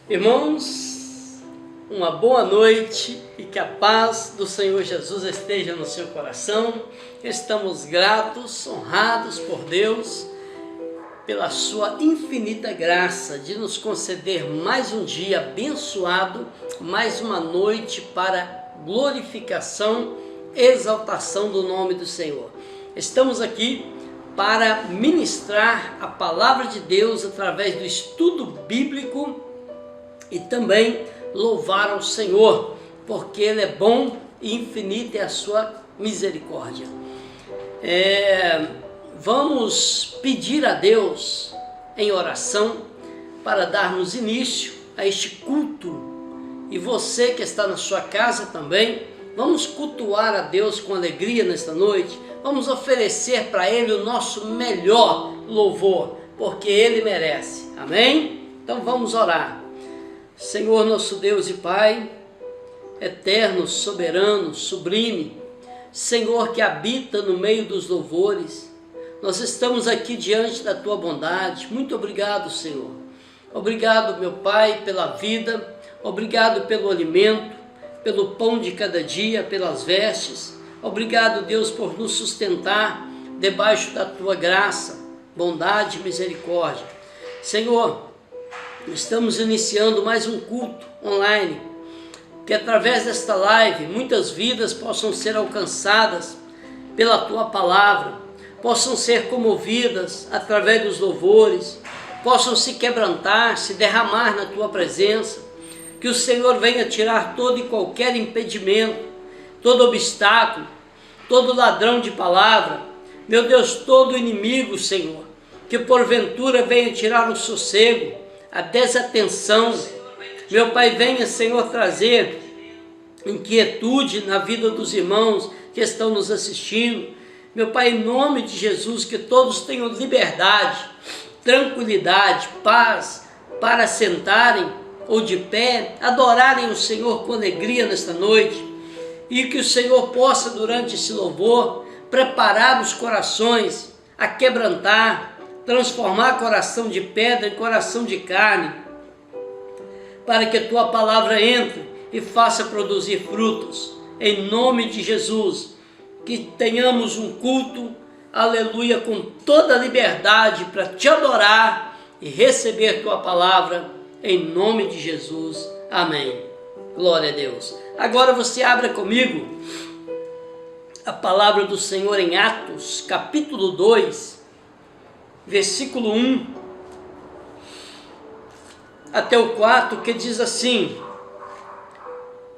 Irmãos, uma boa noite e que a paz do Senhor Jesus esteja no seu coração. Estamos gratos, honrados por Deus, pela sua infinita graça de nos conceder mais um dia abençoado, mais uma noite para glorificação, exaltação do nome do Senhor. Estamos aqui para ministrar a palavra de Deus através do estudo bíblico e também louvar ao Senhor, porque Ele é bom e infinita é a sua misericórdia. Vamos pedir a Deus em oração para darmos início a este culto. E você que está na sua casa também, vamos cultuar a Deus com alegria nesta noite. Vamos oferecer para Ele o nosso melhor louvor, porque Ele merece. Amém? Então vamos orar. Senhor nosso Deus e Pai, eterno, soberano, sublime, Senhor que habita no meio dos louvores, nós estamos aqui diante da Tua bondade. Muito obrigado, Senhor. Obrigado, meu Pai, pela vida, obrigado pelo alimento, pelo pão de cada dia, pelas vestes. Obrigado, Deus, por nos sustentar debaixo da Tua graça, bondade e misericórdia. Senhor, estamos iniciando mais um culto online, que através desta live muitas vidas possam ser alcançadas pela Tua palavra, possam ser comovidas através dos louvores, possam se quebrantar, se derramar na Tua presença, que o Senhor venha tirar todo e qualquer impedimento, todo obstáculo, todo ladrão de palavra, meu Deus, todo inimigo, Senhor, que porventura venha tirar o sossego, a desatenção. Meu Pai, venha, Senhor, trazer inquietude na vida dos irmãos que estão nos assistindo. Meu Pai, em nome de Jesus, que todos tenham liberdade, tranquilidade, paz, para sentarem ou de pé, adorarem o Senhor com alegria nesta noite, e que o Senhor possa, durante esse louvor, preparar os corações a quebrantar, transformar coração de pedra em coração de carne, para que a Tua palavra entre e faça produzir frutos, em nome de Jesus. Que tenhamos um culto, aleluia, com toda a liberdade para Te adorar e receber Tua palavra, em nome de Jesus, amém. Glória a Deus. Agora você abra comigo a palavra do Senhor em Atos, capítulo 2, versículo 1 até o 4, que diz assim: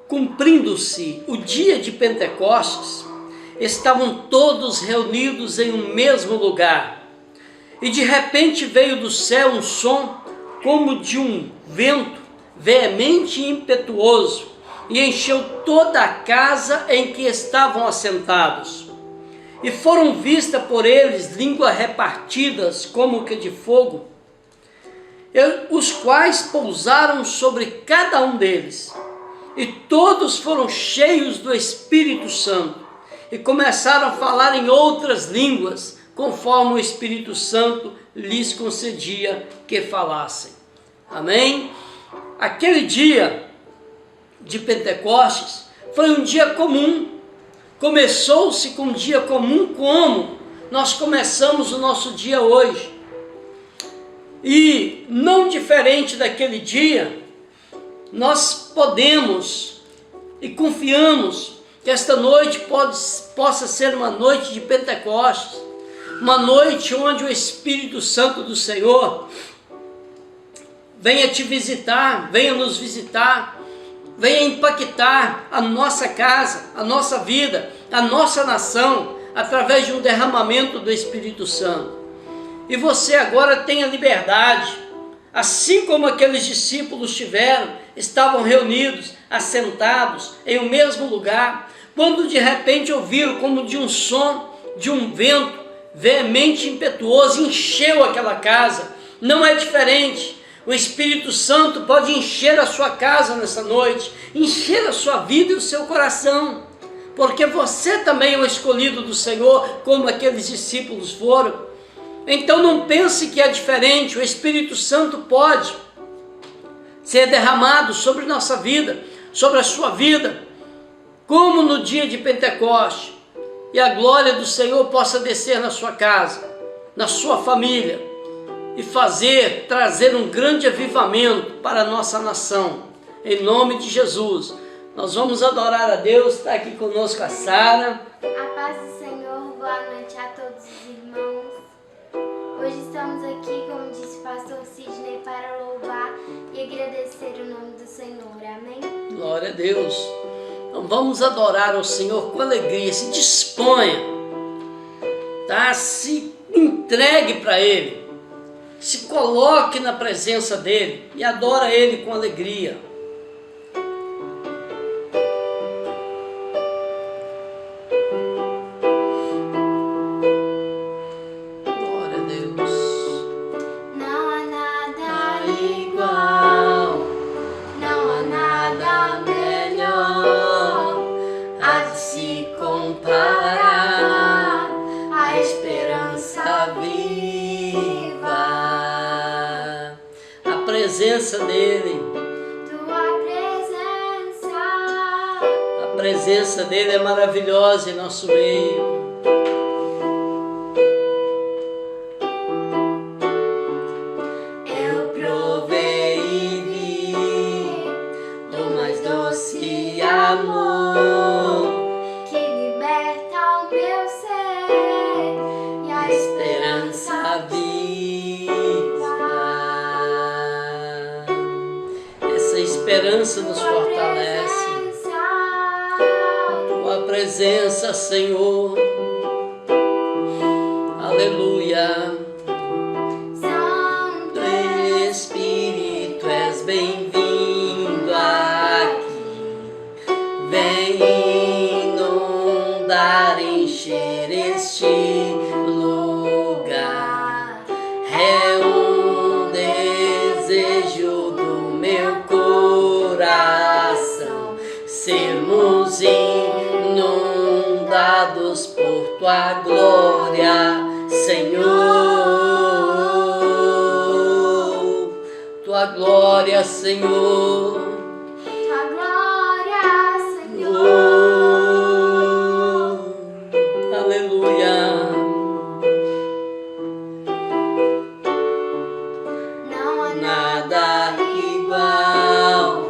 cumprindo-se o dia de Pentecostes, estavam todos reunidos em um mesmo lugar, e de repente veio do céu um som como de um vento veemente e impetuoso, e encheu toda a casa em que estavam assentados. E foram vistas por eles línguas repartidas como que de fogo, os quais pousaram sobre cada um deles. E todos foram cheios do Espírito Santo, e começaram a falar em outras línguas, conforme o Espírito Santo lhes concedia que falassem. Amém? Aquele dia de Pentecostes foi um dia comum. Começou-se com um dia comum, como nós começamos o nosso dia hoje. E não diferente daquele dia, nós podemos e confiamos que esta noite possa ser uma noite de Pentecostes, uma noite onde o Espírito Santo do Senhor venha te visitar, venha nos visitar, venha impactar a nossa casa, a nossa vida, a nossa nação, através de um derramamento do Espírito Santo. E você agora tem a liberdade, assim como aqueles discípulos estavam reunidos, assentados em um mesmo lugar, quando de repente ouviram como de um som, de um vento veemente e impetuoso, encheu aquela casa. Não é diferente. O Espírito Santo pode encher a sua casa nessa noite, encher a sua vida e o seu coração, porque você também é o escolhido do Senhor, como aqueles discípulos foram. Então não pense que é diferente. O Espírito Santo pode ser derramado sobre nossa vida, sobre a sua vida, como no dia de Pentecoste, e a glória do Senhor possa descer na sua casa, na sua família, e trazer um grande avivamento para a nossa nação, em nome de Jesus. Nós vamos adorar a Deus. Está aqui conosco a Sara. A paz do Senhor, boa noite a todos os irmãos. Hoje estamos aqui, como disse o pastor Sidney, para louvar e agradecer o nome do Senhor, amém? Glória a Deus. Então vamos adorar ao Senhor com alegria, se disponha, tá? Se entregue para Ele, se coloque na presença dEle e adora Ele com alegria. Glória a Deus. Não há nada igual, não há nada melhor a de se comparar, a esperança viva, A presença dEle, tua presença. a presença dEle é maravilhosa em nosso meio. Eu provei e vi do mais doce amor que liberta o meu ser e a esperança viva. Essa esperança nos fortalece. Tua presença, Senhor. Aleluia. Santo Espírito, és bem-vindo aqui. Vem inundar, encher este lugar. É um desejo do meu coração sermos inundados por tua glória, Senhor. Tua glória, Senhor. tua glória, Senhor. Oh, aleluia. Não há Nada igual,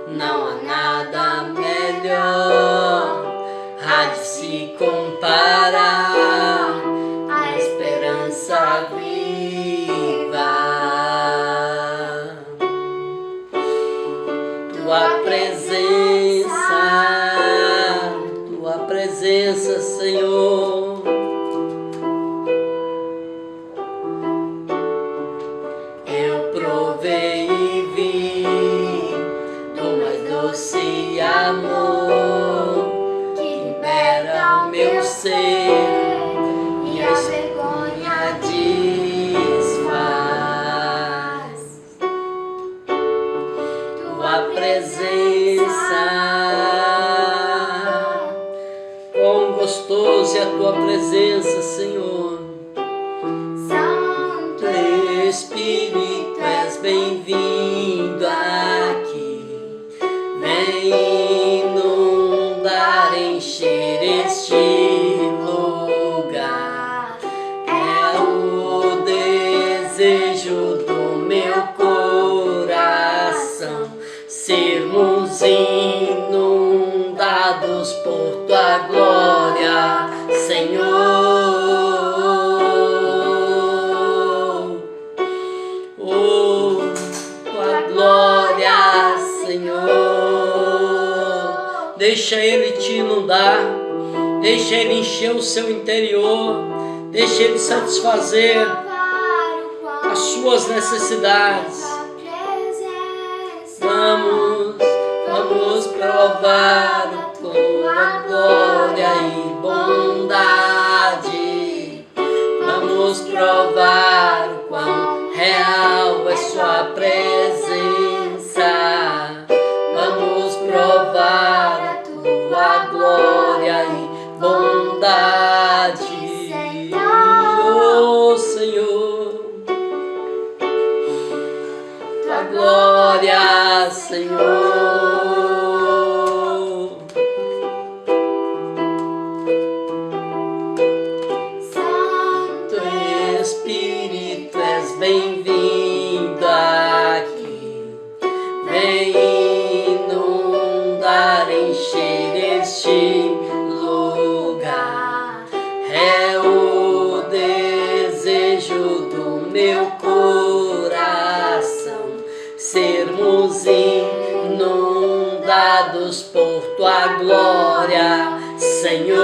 não há nada melhor a de se comparar, a esperança viva. Tua presença, Senhor. Eu provei e vi do mais doce amor que libera o meu ser e a vergonha desfaz. Tua presença, quão gostoso é a tua presença, Senhor. Santo Espírito, és bem-vindo aqui. Vem inundar, encher este lugar. É o desejo do meu coração sermos inundados por tua glória, Senhor. Oh, tua glória, Senhor. Deixa Ele te inundar, deixa Ele encher o seu interior, deixa Ele satisfazer as suas necessidades. Vamos provar a tua glória e bondade. Vamos provar o quão real é sua presença. Vamos provar a tua glória e bondade. Oh, Senhor. glória, Senhor. Santo Espírito, és bem-vindo aqui. Vem inundar, encher este lugar. É o desejo do meu coração sermos inundados por tua glória, Senhor.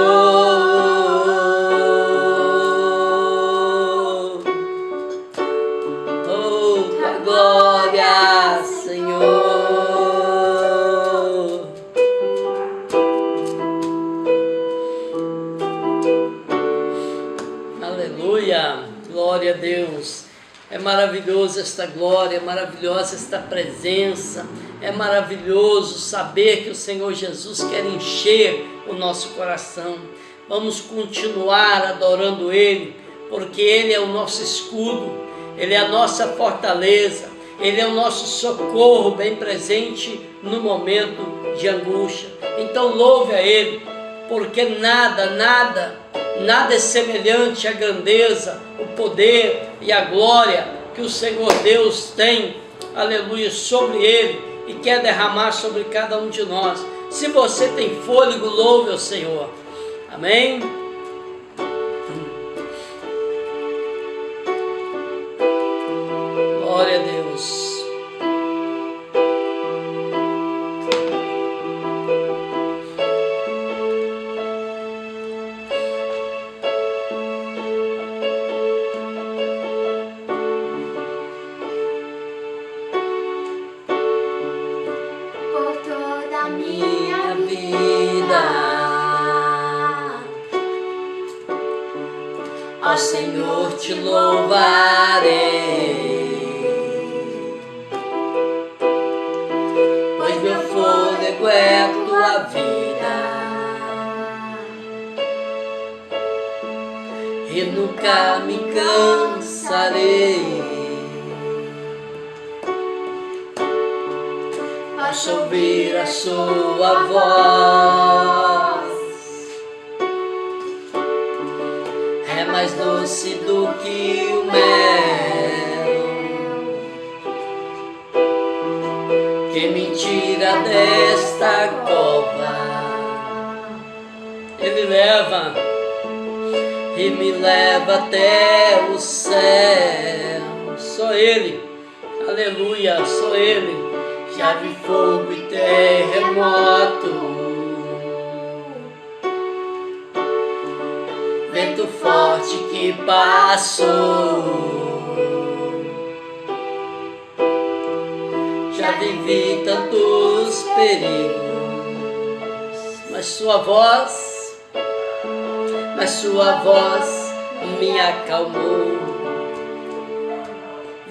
Oh, tua glória, Senhor. Aleluia, glória a Deus. É maravilhoso esta glória, é maravilhosa esta presença, é maravilhoso saber que o Senhor Jesus quer encher o nosso coração. Vamos continuar adorando Ele, porque Ele é o nosso escudo, Ele é a nossa fortaleza, Ele é o nosso socorro bem presente no momento de angústia. Então louve a Ele, porque nada é semelhante à grandeza, o poder e a glória que o Senhor Deus tem, aleluia, sobre Ele e quer derramar sobre cada um de nós. Se você tem fôlego, louve ao Senhor. Amém? Glória a Deus. Minha vida, ó Senhor, te louvarei, pois meu fôlego é tua vida e nunca me cansarei. Posso ouvir a sua voz, é mais doce do que o mel, que me tira desta cova. Ele leva e me leva até o céu. Só Ele, aleluia, só Ele. Já vi fogo e terremoto, vento forte que passou. Já vivi tantos perigos, mas sua voz me acalmou.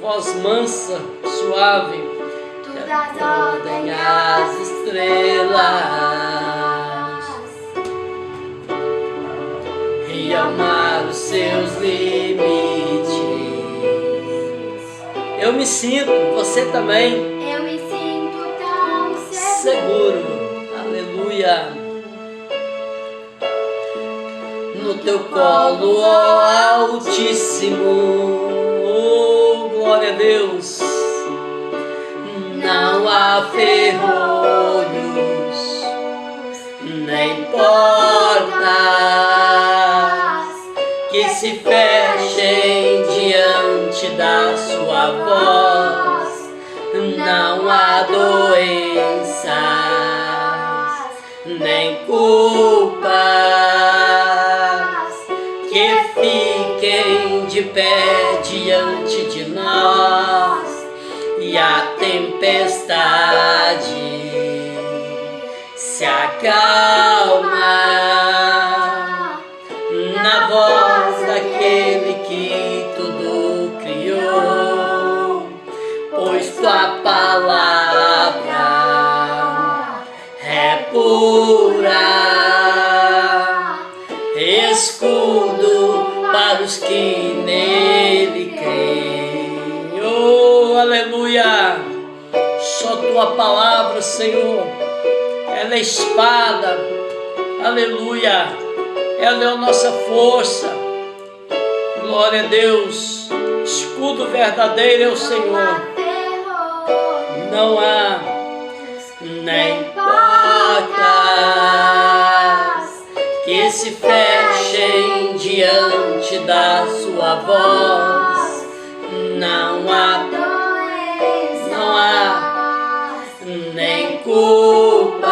Voz mansa, suave, podem as estrelas e ao mar os seus limites. Eu me sinto, você também. Eu me sinto tão seguro. Aleluia. No teu colo, ó Altíssimo. Oh, glória a Deus. Não há ferrolhos, nem portas que se fechem diante da sua voz. Não há doenças, nem culpas que fiquem de pé diante de nós. E a tempestade se acalma na voz daquele que tudo criou, pois tua palavra é pura, escudo para os que nele creem. Oh, aleluia! isso, a tua palavra, Senhor, ela é espada, aleluia, ela é a nossa força. Glória a Deus, escudo verdadeiro é o Senhor. Não há nem portas que se fechem diante da sua voz. Não há nem culpas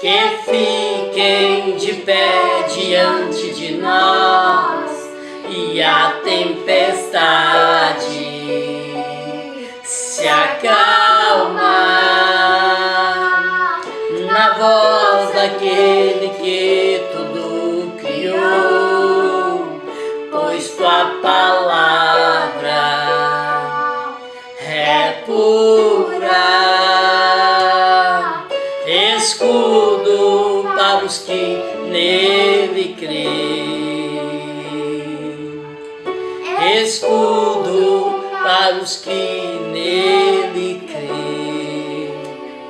que fiquem de pé diante de nós, e a tempestade se acalma na voz daquele que tudo criou, pois tua palavra é pura, escudo para os que nele creem, escudo para os que nele creem.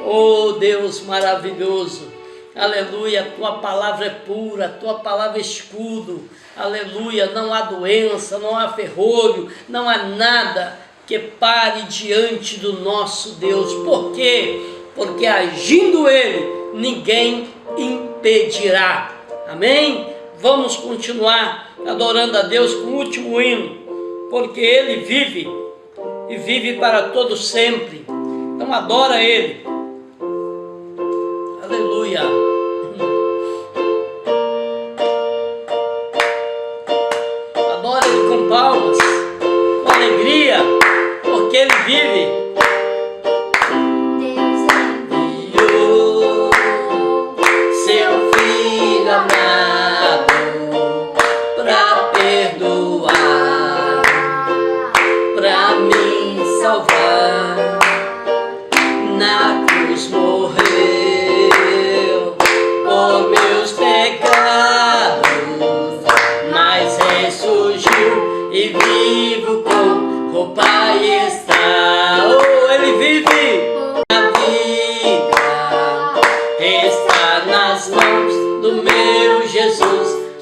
Oh Deus maravilhoso, aleluia, tua palavra é pura, tua palavra é escudo, aleluia, não há doença, não há ferrolho, não há nada que pare diante do nosso Deus. Por quê? Porque agindo Ele, ninguém impedirá. Amém? Vamos continuar adorando a Deus com o último hino, porque Ele vive e vive para todo sempre. Então adora Ele. Aleluia. Adora Ele com palmas, com alegria, porque Ele vive.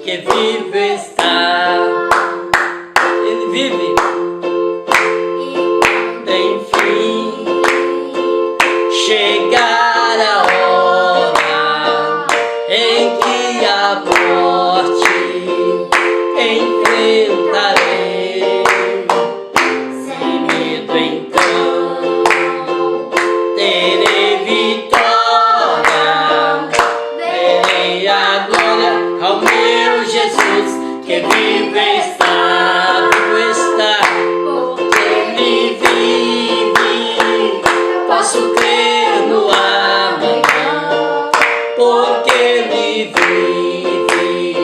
Que vive está, Ele vive, enfim, chegar a hora em que a morte enfrentarei, sem medo então terei vitória, verei a glória ao meu Jesus, que vive está, porque Ele vive, posso crer no amanhã, porque Ele vive,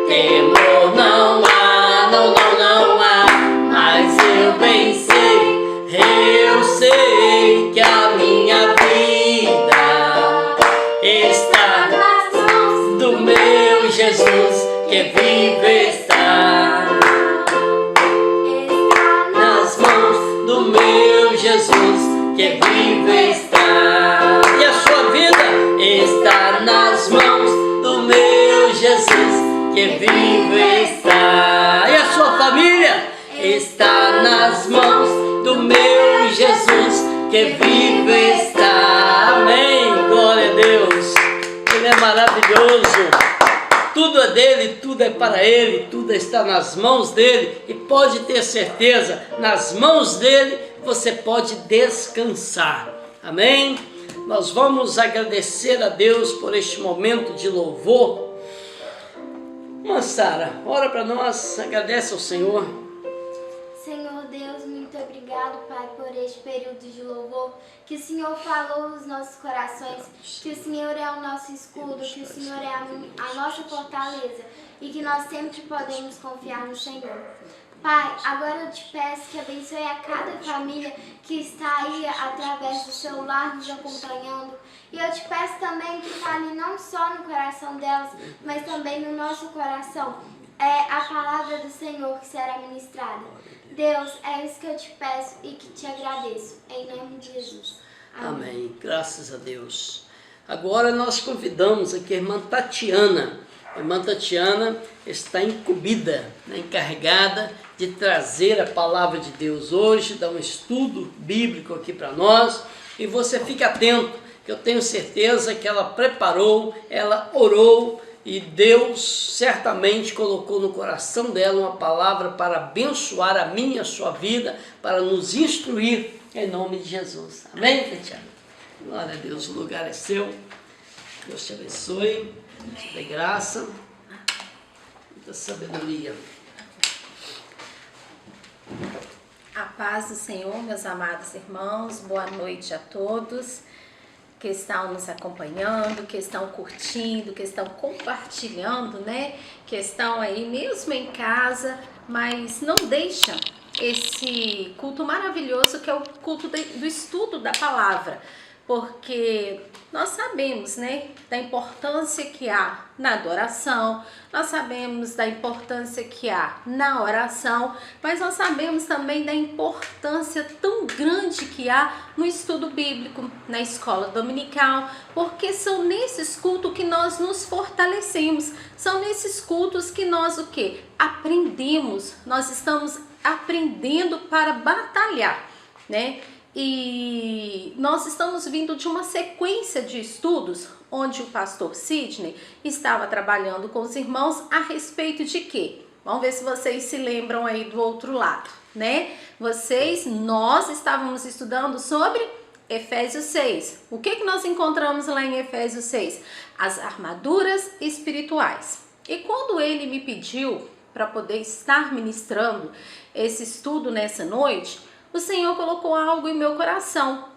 temor não há, não há, mas eu bem sei que a minha vida está nas mãos do meu Jesus, que vive está nas mãos do meu Jesus, que vive está, e a sua vida está nas mãos do meu Jesus, que vive está, e a sua família está nas mãos do meu Jesus, que vive está. Amém, glória a Deus, Ele é maravilhoso. Tudo é dele, tudo é para ele, tudo está nas mãos dele, e pode ter certeza, nas mãos dele você pode descansar. Amém? Nós vamos agradecer a Deus por este momento de louvor. Irmã Sara, ora para nós, agradece ao Senhor. Senhor Deus, muito obrigado, Pai, por este período de louvor, que o Senhor falou nos nossos corações, que o Senhor é o nosso escudo, que o Senhor é a nossa fortaleza e que nós sempre podemos confiar no Senhor. Pai, agora eu te peço que abençoe a cada família que está aí através do celular nos acompanhando. E eu te peço também que fale não só no coração delas, mas também no nosso coração. É a palavra do Senhor que será ministrada. Deus, é isso que eu te peço e que te agradeço. Em nome de Jesus. Amém. Graças a Deus. Agora nós convidamos aqui a irmã Tatiana. A irmã Tatiana está incumbida, encarregada de trazer a palavra de Deus hoje, dar um estudo bíblico aqui para nós. E você fica atento, que eu tenho certeza que ela preparou, ela orou, e Deus certamente colocou no coração dela uma palavra para abençoar a minha e a sua vida, para nos instruir em nome de Jesus. Amém, Tatiana? Glória a Deus, o lugar é seu. Deus te abençoe, te dê graça, muita sabedoria. A paz do Senhor, meus amados irmãos, boa noite a todos que estão nos acompanhando, que estão curtindo, que estão compartilhando, né? Que estão aí mesmo em casa, mas não deixam esse culto maravilhoso que é o culto do estudo da palavra, porque nós sabemos, né, da importância que há na adoração, nós sabemos da importância que há na oração, mas nós sabemos também da importância tão grande que há no estudo bíblico, na escola dominical, porque são nesses cultos que nós nos fortalecemos, são nesses cultos que nós o quê? Aprendemos, nós estamos aprendendo para batalhar, né? E nós estamos vindo de uma sequência de estudos onde o pastor Sidney estava trabalhando com os irmãos a respeito de quê? Vamos ver se vocês se lembram aí do outro lado, né? Nós estávamos estudando sobre Efésios 6. O que nós encontramos lá em Efésios 6? As armaduras espirituais. E quando ele me pediu para poder estar ministrando esse estudo nessa noite, o Senhor colocou algo em meu coração,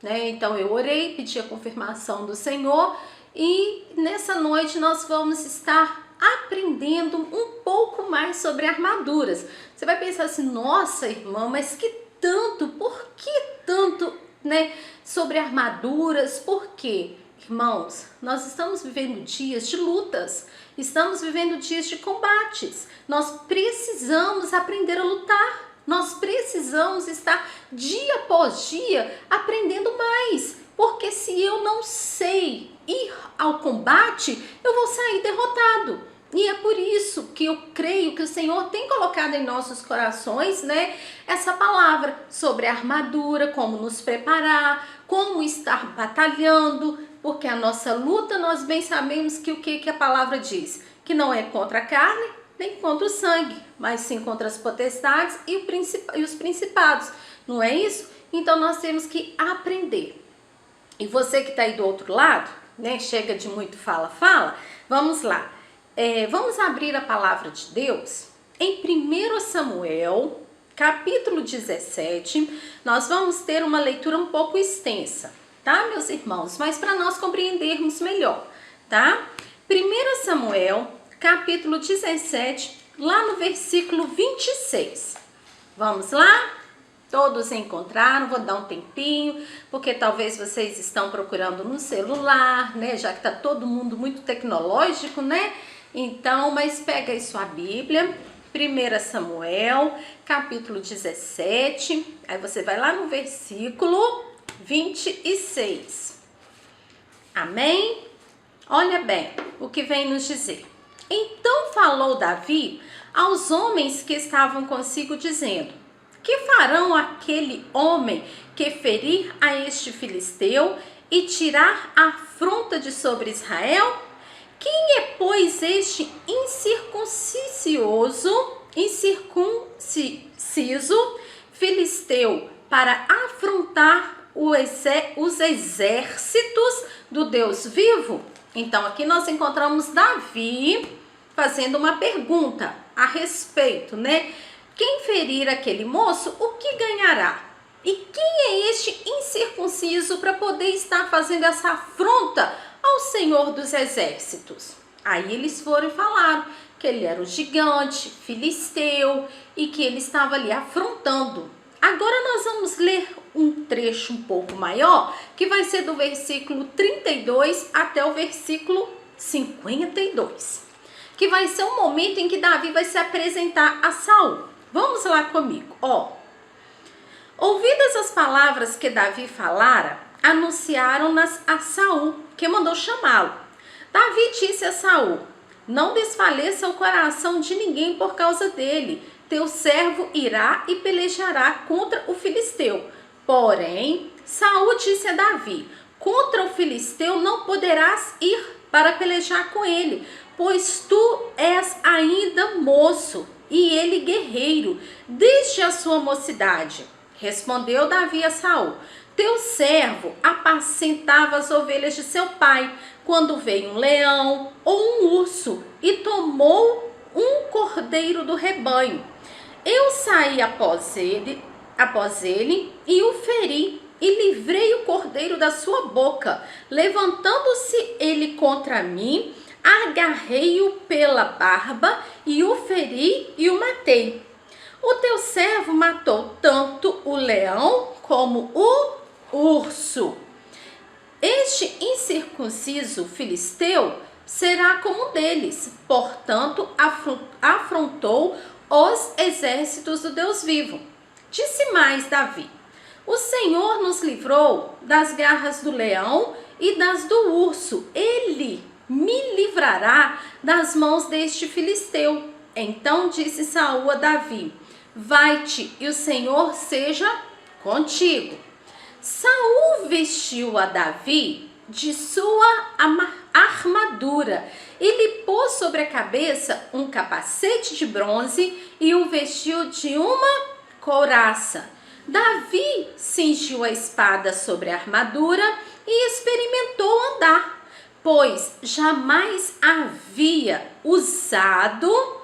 né? Então eu orei, pedi a confirmação do Senhor e nessa noite nós vamos estar aprendendo um pouco mais sobre armaduras. Você vai pensar assim, nossa irmã, mas que tanto, por que tanto, né, sobre armaduras? Por quê? Irmãos, nós estamos vivendo dias de lutas, estamos vivendo dias de combates, nós precisamos aprender a lutar. Nós precisamos estar dia após dia aprendendo mais, porque se eu não sei ir ao combate, eu vou sair derrotado. E é por isso que eu creio que o Senhor tem colocado em nossos corações, né, essa palavra sobre a armadura, como nos preparar, como estar batalhando, porque a nossa luta nós bem sabemos que o que a palavra diz, que não é contra a carne, nem contra o sangue, mas sim contra as potestades e os principados, não é isso? Então nós temos que aprender. E você que está aí do outro lado, né, chega de muito fala, vamos lá. Vamos abrir a palavra de Deus em 1 Samuel, capítulo 17. Nós vamos ter uma leitura um pouco extensa, tá, meus irmãos? Mas para nós compreendermos melhor, tá? 1 Samuel, capítulo 17, lá no versículo 26. Vamos lá? Todos encontraram? Vou dar um tempinho, porque talvez vocês estão procurando no celular, né? Já que tá todo mundo muito tecnológico, né? Então, mas pega aí sua Bíblia, 1 Samuel, capítulo 17, aí você vai lá no versículo 26. Amém? Olha bem o que vem nos dizer. Então falou Davi aos homens que estavam consigo, dizendo: que farão aquele homem que ferir a este filisteu e tirar a afronta de sobre Israel? Quem é, pois, este incircunciso filisteu para afrontar os exércitos do Deus vivo? Então aqui nós encontramos Davi fazendo uma pergunta a respeito, né? Quem ferir aquele moço, o que ganhará? E quem é este incircunciso para poder estar fazendo essa afronta ao Senhor dos Exércitos? Aí eles foram e falaram que ele era um gigante, filisteu, e que ele estava ali afrontando. Agora nós vamos ler um trecho um pouco maior, que vai ser do versículo 32 até o versículo 52, que vai ser um momento em que Davi vai se apresentar a Saul. Vamos lá comigo. Ouvidas as palavras que Davi falara, anunciaram-nas a Saul, que mandou chamá-lo. Davi disse a Saul: não desfaleça o coração de ninguém por causa dele. Teu servo irá e pelejará contra o filisteu. Porém, Saul disse a Davi: contra o filisteu não poderás ir para pelejar com ele, pois tu és ainda moço e ele guerreiro, desde a sua mocidade. Respondeu Davi a Saul: teu servo apacentava as ovelhas de seu pai, quando veio um leão ou um urso e tomou um cordeiro do rebanho. Eu saí após ele e o feri e livrei o cordeiro da sua boca. Levantando-se ele contra mim, agarrei-o pela barba e o feri e o matei. O teu servo matou tanto o leão como o urso. Este incircunciso filisteu será como um deles, portanto afrontou os exércitos do Deus vivo. Disse mais Davi: o Senhor nos livrou das garras do leão e das do urso. Ele me livrará das mãos deste filisteu. Então disse Saul a Davi: vai-te e o Senhor seja contigo. Saul vestiu a Davi de sua armadura e lhe pôs sobre a cabeça um capacete de bronze e o vestiu de uma couraça. Davi cingiu a espada sobre a armadura e experimentou andar, pois jamais havia usado.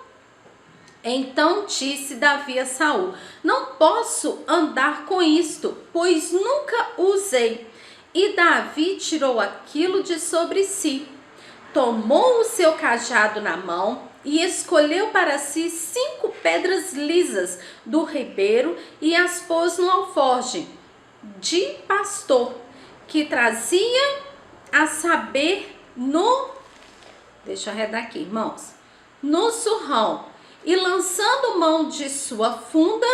Então disse Davi a Saul: não posso andar com isto, pois nunca usei. E Davi tirou aquilo de sobre si, tomou o seu cajado na mão e escolheu para si 5 pedras lisas do ribeiro e as pôs no alforje de pastor, que trazia a saber deixa eu arredar aqui, irmãos, no surrão, e lançando mão de sua funda,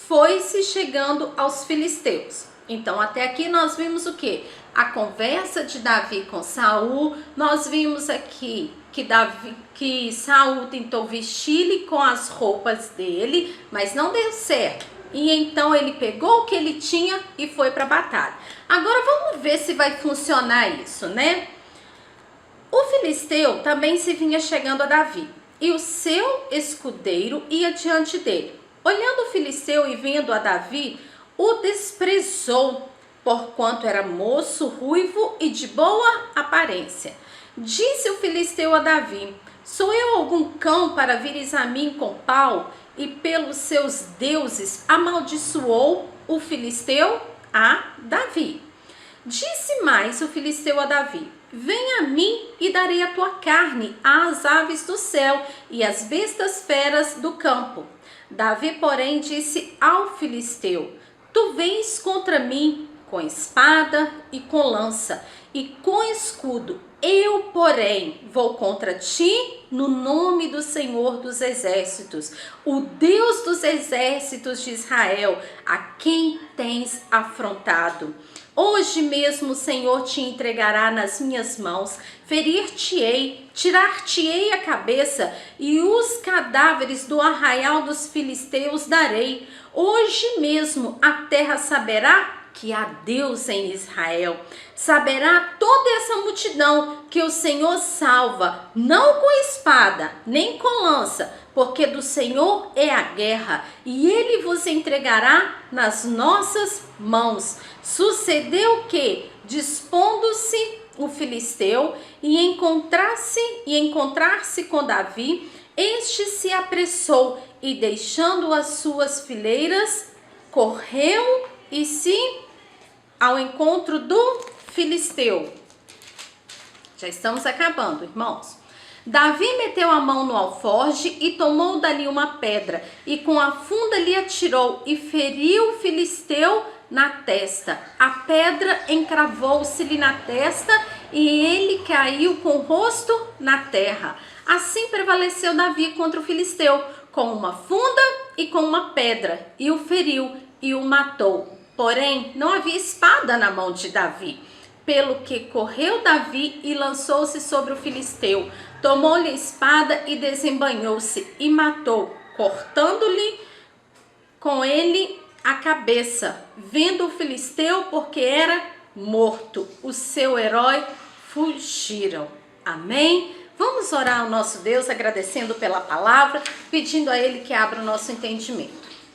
foi-se chegando aos filisteus. Então, até aqui nós vimos o quê? A conversa de Davi com Saul. Nós vimos aqui que Saul tentou vestir-lhe com as roupas dele, mas não deu certo. E então ele pegou o que ele tinha e foi para a batalha. Agora vamos ver se vai funcionar isso, né? O filisteu também se vinha chegando a Davi, e o seu escudeiro ia diante dele. Olhando o filisteu e vendo a Davi, o desprezou, porquanto era moço, ruivo e de boa aparência. Disse o filisteu a Davi: sou eu algum cão para vires a mim com pau? E pelos seus deuses amaldiçoou o filisteu a Davi. Disse mais o filisteu a Davi: vem a mim e darei a tua carne às aves do céu e às bestas feras do campo. Davi, porém, disse ao filisteu: tu vens contra mim com espada e com lança e com escudo. Eu, porém, vou contra ti no nome do Senhor dos Exércitos, o Deus dos exércitos de Israel, a quem tens afrontado. Hoje mesmo o Senhor te entregará nas minhas mãos, ferir-te-ei, tirar-te-ei a cabeça e os cadáveres do arraial dos filisteus darei. Hoje mesmo a terra saberá que há Deus em Israel. Saberá toda essa multidão que o Senhor salva, não com espada, nem com lança, porque do Senhor é a guerra, e ele vos entregará nas nossas mãos. Sucedeu que, dispondo-se o filisteu e encontrar-se com Davi, este se apressou e, deixando as suas fileiras, correu e se ao encontro do filisteu. Já estamos acabando, irmãos. Davi meteu a mão no alforje e tomou dali uma pedra, e com a funda lhe atirou e feriu o filisteu na testa. A pedra encravou-se-lhe na testa e ele caiu com o rosto na terra. Assim prevaleceu Davi contra o filisteu, com uma funda e com uma pedra, e o feriu e o matou. Porém, não havia espada na mão de Davi. Pelo que correu Davi e lançou-se sobre o filisteu. Tomou-lhe a espada e desembainhou-se e matou, cortando-lhe com ele a cabeça. Vendo o filisteu, porque era morto, o seu herói fugiram. Amém? Vamos orar ao nosso Deus, agradecendo pela palavra, pedindo a Ele que abra o nosso entendimento.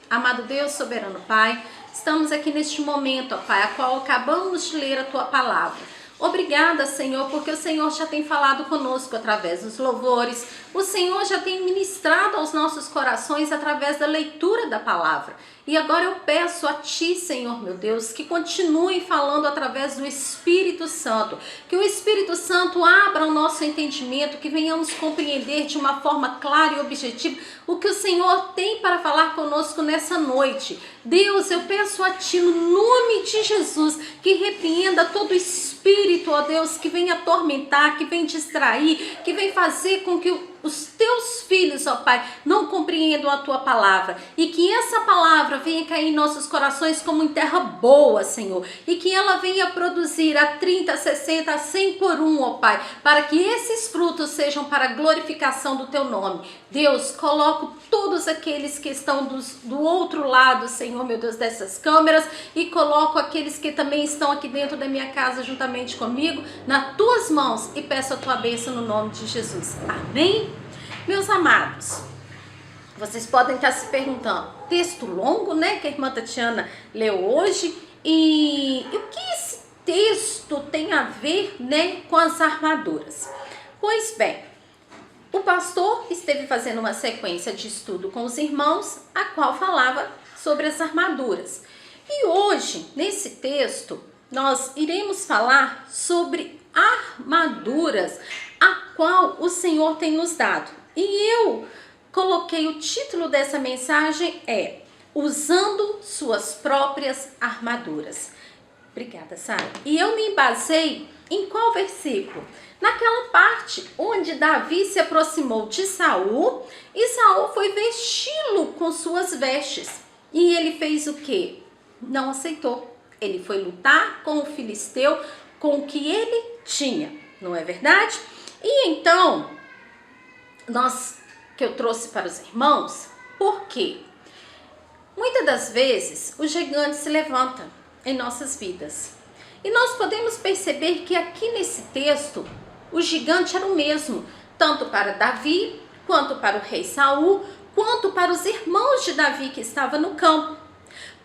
Amado Deus, soberano Pai, estamos aqui neste momento, ó Pai, a qual acabamos de ler a Tua palavra. Obrigada, Senhor, porque o Senhor já tem falado conosco através dos louvores, o Senhor já tem ministrado aos nossos corações através da leitura da palavra. E agora eu peço a Ti, Senhor meu Deus, que continue falando através do Espírito Santo, que o Espírito Santo abra o nosso entendimento, que venhamos compreender de uma forma clara e objetiva o que o Senhor tem para falar conosco nessa noite. Deus, eu peço a Ti, no nome de Jesus, que repreenda todo espírito, ó Deus, que vem atormentar, que vem distrair, que vem fazer com que os Teus filhos, ó Pai, não compreendam a Tua palavra, e que essa palavra venha cair em nossos corações como em terra boa, Senhor, e que ela venha produzir a 30, 60, a 100 por um, ó Pai, para que esses frutos sejam para a glorificação do Teu nome. Deus, coloco todos aqueles que estão do outro lado, Senhor, meu Deus, dessas câmeras, e coloco aqueles que também estão aqui dentro da minha casa juntamente comigo, nas Tuas mãos, e peço a Tua bênção no nome de Jesus. Amém? Meus amados, vocês podem estar se perguntando, texto longo, né, que a irmã Tatiana leu hoje, e o que esse texto tem a ver, né, com as armaduras? Pois bem, o pastor esteve fazendo uma sequência de estudo com os irmãos, a qual falava sobre as armaduras. E hoje, nesse texto, nós iremos falar sobre armaduras, a qual o Senhor tem nos dado. E eu coloquei o título dessa mensagem é Usando Suas Próprias Armaduras. Obrigada, Sara. E eu me embasei em qual versículo? Naquela parte onde Davi se aproximou de Saul e Saul foi vesti-lo com suas vestes. E ele fez o quê? Não aceitou. Ele foi lutar com o filisteu com o que ele tinha, não é verdade? E então, que eu trouxe para os irmãos, por quê? Muitas das vezes o gigante se levanta em nossas vidas. E nós podemos perceber que aqui nesse texto, o gigante era o mesmo, tanto para Davi, quanto para o rei Saul, quanto para os irmãos de Davi que estavam no campo.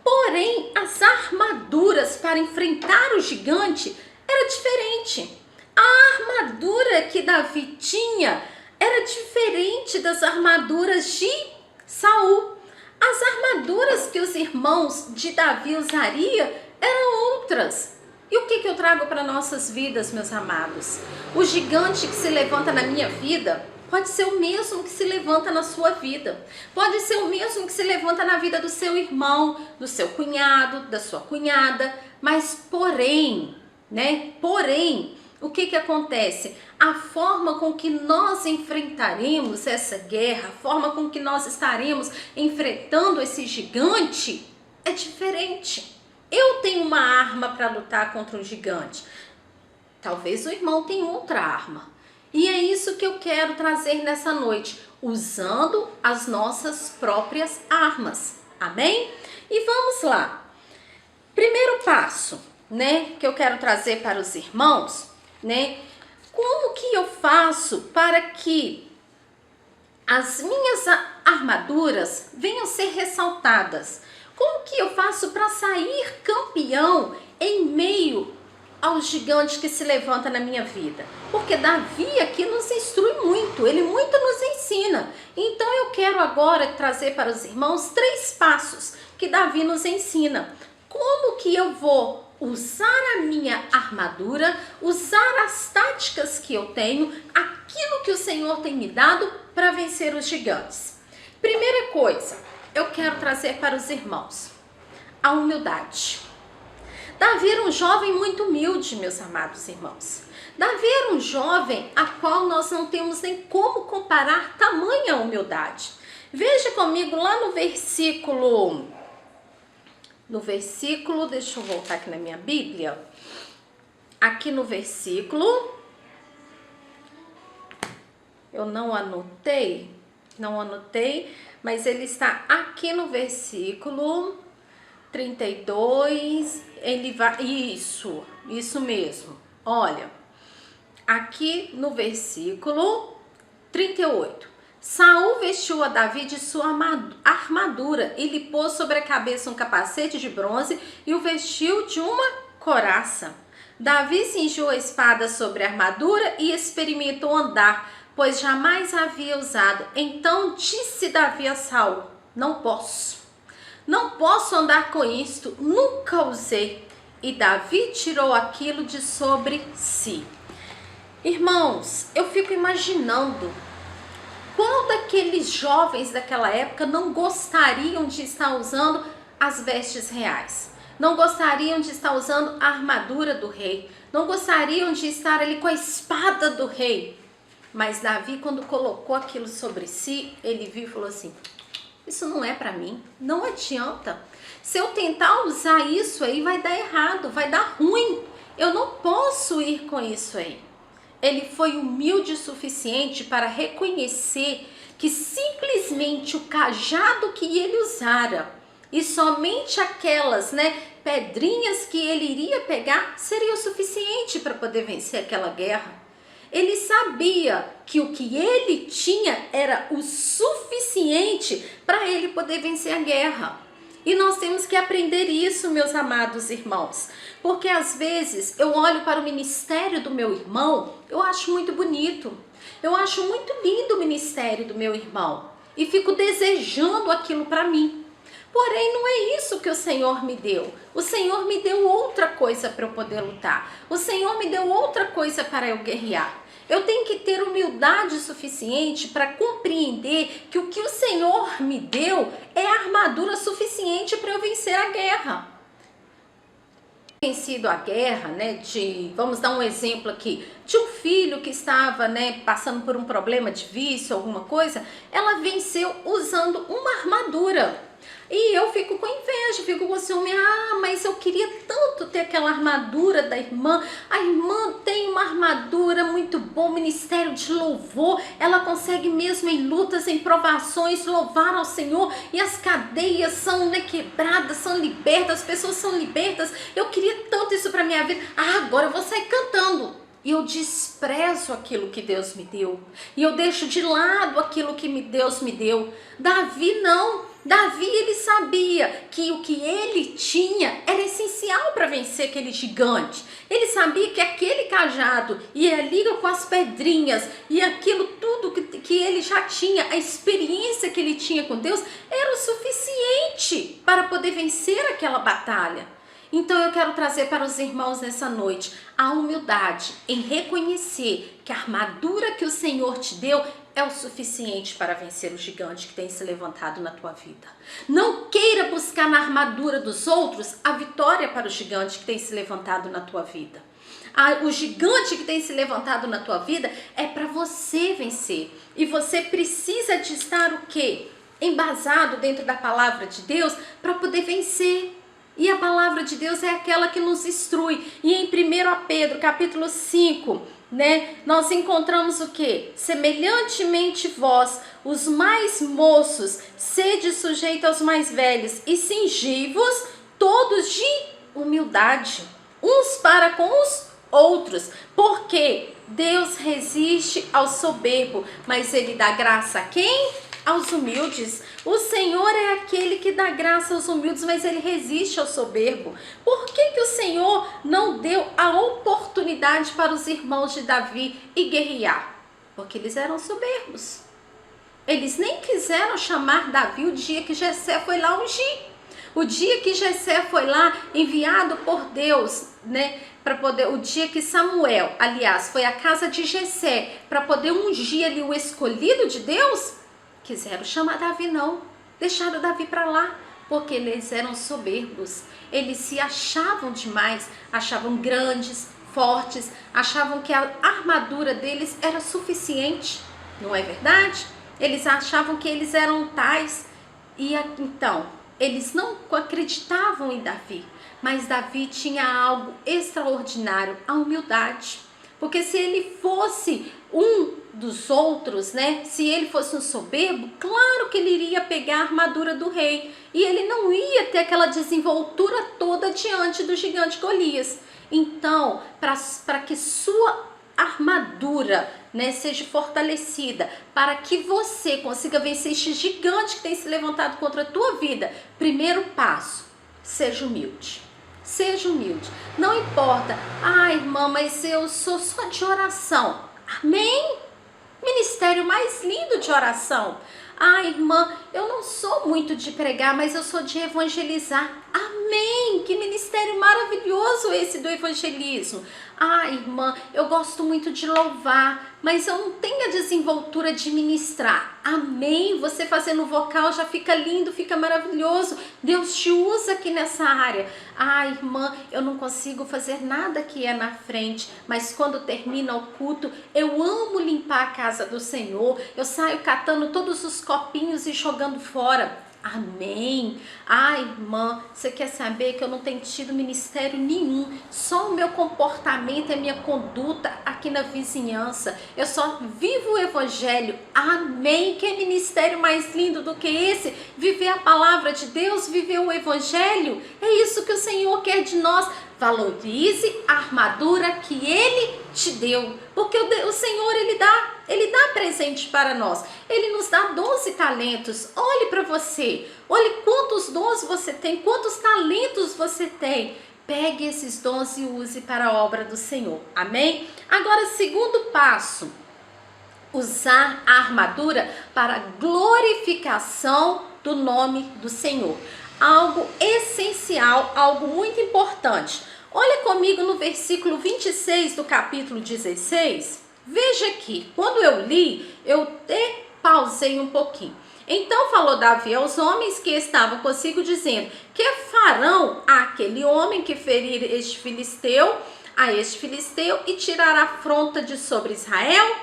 Porém, as armaduras para enfrentar o gigante era diferente. A armadura que Davi tinha era diferente das armaduras de Saul. As armaduras que os irmãos de Davi usariam eram outras. E o que eu trago para nossas vidas, meus amados? O gigante que se levanta na minha vida pode ser o mesmo que se levanta na sua vida. Pode ser o mesmo que se levanta na vida do seu irmão, do seu cunhado, da sua cunhada. Mas porém, o que acontece? A forma com que nós enfrentaremos essa guerra, a forma com que nós estaremos enfrentando esse gigante é diferente. Eu tenho uma arma para lutar contra um gigante. Talvez o irmão tenha outra arma. E é isso que eu quero trazer nessa noite, usando as nossas próprias armas. Amém? E vamos lá. Primeiro passo, que eu quero trazer para os irmãos, como que eu faço para que as minhas armaduras venham ser ressaltadas? Como que eu faço para sair campeão em meio ao gigante que se levanta na minha vida? Porque Davi aqui nos instrui muito, ele muito nos ensina. Então eu quero agora trazer para os irmãos 3 passos que Davi nos ensina. Como que eu vou usar a minha armadura, usar as táticas que eu tenho, aquilo que o Senhor tem me dado para vencer os gigantes? Primeira coisa, eu quero trazer para os irmãos a humildade. Davi era um jovem muito humilde, meus amados irmãos. Davi era um jovem a qual nós não temos nem como comparar tamanha humildade. Veja comigo lá no versículo, deixa eu voltar aqui na minha Bíblia, aqui no versículo, eu não anotei, mas ele está aqui no versículo 32, ele vai, isso mesmo, olha, aqui no versículo 38, Saul vestiu a Davi de sua armadura e lhe pôs sobre a cabeça um capacete de bronze e o vestiu de uma couraça. Davi cingiu a espada sobre a armadura e experimentou andar, pois jamais havia usado. Então disse Davi a Saul: não posso andar com isto, nunca usei. E Davi tirou aquilo de sobre si. Irmãos, eu fico imaginando qual daqueles jovens daquela época não gostariam de estar usando as vestes reais, não gostariam de estar usando a armadura do rei, não gostariam de estar ali com a espada do rei. Mas Davi, quando colocou aquilo sobre si, ele viu e falou assim: isso não é para mim, não adianta. Se eu tentar usar isso aí, vai dar errado, vai dar ruim. Eu não posso ir com isso aí. Ele foi humilde o suficiente para reconhecer que simplesmente o cajado que ele usara e somente aquelas, pedrinhas que ele iria pegar seria o suficiente para poder vencer aquela guerra. Ele sabia que o que ele tinha era o suficiente para ele poder vencer a guerra. E nós temos que aprender isso, meus amados irmãos. Porque às vezes eu olho para o ministério do meu irmão, eu acho muito bonito. Eu acho muito lindo o ministério do meu irmão. E fico desejando aquilo para mim. Porém, não é isso que o Senhor me deu. O Senhor me deu outra coisa para eu poder lutar. O Senhor me deu outra coisa para eu guerrear. Eu tenho que ter humildade suficiente para compreender que o que o Senhor me deu é a armadura suficiente para eu vencer a guerra. Vencido a guerra, vamos dar um exemplo aqui, de um filho que estava, passando por um problema de vício, alguma coisa, ela venceu usando uma armadura. E eu fico com inveja, fico com ciúme. Mas eu queria tanto ter aquela armadura da irmã. A irmã tem uma armadura muito boa, ministério de louvor. Ela consegue mesmo em lutas, em provações, louvar ao Senhor. E as cadeias são quebradas, são libertas, as pessoas são libertas. Eu queria tanto isso para minha vida. Agora eu vou sair cantando. E eu desprezo aquilo que Deus me deu. E eu deixo de lado aquilo que Deus me deu. Davi não. Davi, ele sabia que o que ele tinha era essencial para vencer aquele gigante. Ele sabia que aquele cajado e a liga com as pedrinhas e aquilo tudo que ele já tinha, a experiência que ele tinha com Deus, era o suficiente para poder vencer aquela batalha. Então eu quero trazer para os irmãos nessa noite a humildade em reconhecer que a armadura que o Senhor te deu é o suficiente para vencer o gigante que tem se levantado na tua vida. Não queira buscar na armadura dos outros a vitória para o gigante que tem se levantado na tua vida. O gigante que tem se levantado na tua vida é para você vencer. E você precisa de estar o quê? Embasado dentro da palavra de Deus para poder vencer. E a palavra de Deus é aquela que nos instrui. E em 1 Pedro, capítulo 5, nós encontramos o quê? Semelhantemente vós, os mais moços, sede sujeitos aos mais velhos e cingivos todos de humildade, uns para com os outros, porque Deus resiste ao soberbo, mas Ele dá graça a quem? Aos humildes. O Senhor é aquele que dá graça aos humildes, mas Ele resiste ao soberbo. Por que o Senhor não deu a oportunidade para os irmãos de Davi e guerrear? Porque eles eram soberbos. Eles nem quiseram chamar Davi o dia que Jessé foi lá ungir. O dia que Jessé foi lá enviado por Deus, para poder, o dia que Samuel, aliás, foi à casa de Jessé para poder ungir ali o escolhido de Deus, quiseram chamar Davi não, deixaram Davi para lá, porque eles eram soberbos, eles se achavam demais, achavam grandes, fortes, achavam que a armadura deles era suficiente, não é verdade? eles achavam que eles eram tais, e então eles não acreditavam em Davi, mas Davi tinha algo extraordinário, a humildade. Porque se ele fosse um dos outros, né? Se ele fosse um soberbo, claro que ele iria pegar a armadura do rei. E ele não ia ter aquela desenvoltura toda diante do gigante Golias. Então, para que sua armadura, né, seja fortalecida, para que você consiga vencer este gigante que tem se levantado contra a tua vida, primeiro passo, seja humilde. Seja humilde. Não importa. Irmã, mas eu sou só de oração. Amém? Ministério mais lindo de oração. Irmã, eu não sou muito de pregar, mas eu sou de evangelizar. Amém! Que ministério maravilhoso esse do evangelismo. Irmã, eu gosto muito de louvar, mas eu não tenho a desenvoltura de ministrar. Amém? Você fazendo vocal já fica lindo, fica maravilhoso. Deus te usa aqui nessa área. Irmã, eu não consigo fazer nada que é na frente, mas quando termina o culto, eu amo limpar a casa do Senhor. Eu saio catando todos os copinhos e jogando fora. Amém. Irmã, você quer saber que eu não tenho tido ministério nenhum, só o meu comportamento e a minha conduta aqui na vizinhança, eu só vivo o evangelho. Amém. Que ministério mais lindo do que esse? Viver a palavra de Deus, viver o evangelho. É isso que o Senhor quer de nós. Valorize a armadura que Ele te deu, porque o Senhor, Ele dá presente para nós. Ele nos dá 12 talentos. Olhe para você, olhe quantos dons você tem, quantos talentos você tem. Pegue esses dons e use para a obra do Senhor. Amém? Agora, segundo passo, usar a armadura para glorificação do nome do Senhor. Algo essencial, algo muito importante. Olha comigo no versículo 26 do capítulo 16. Veja aqui, quando eu li, eu até pausei um pouquinho. Então falou Davi aos homens que estavam consigo, dizendo: que farão àquele homem que ferir este filisteu, e tirar a afronta de sobre Israel?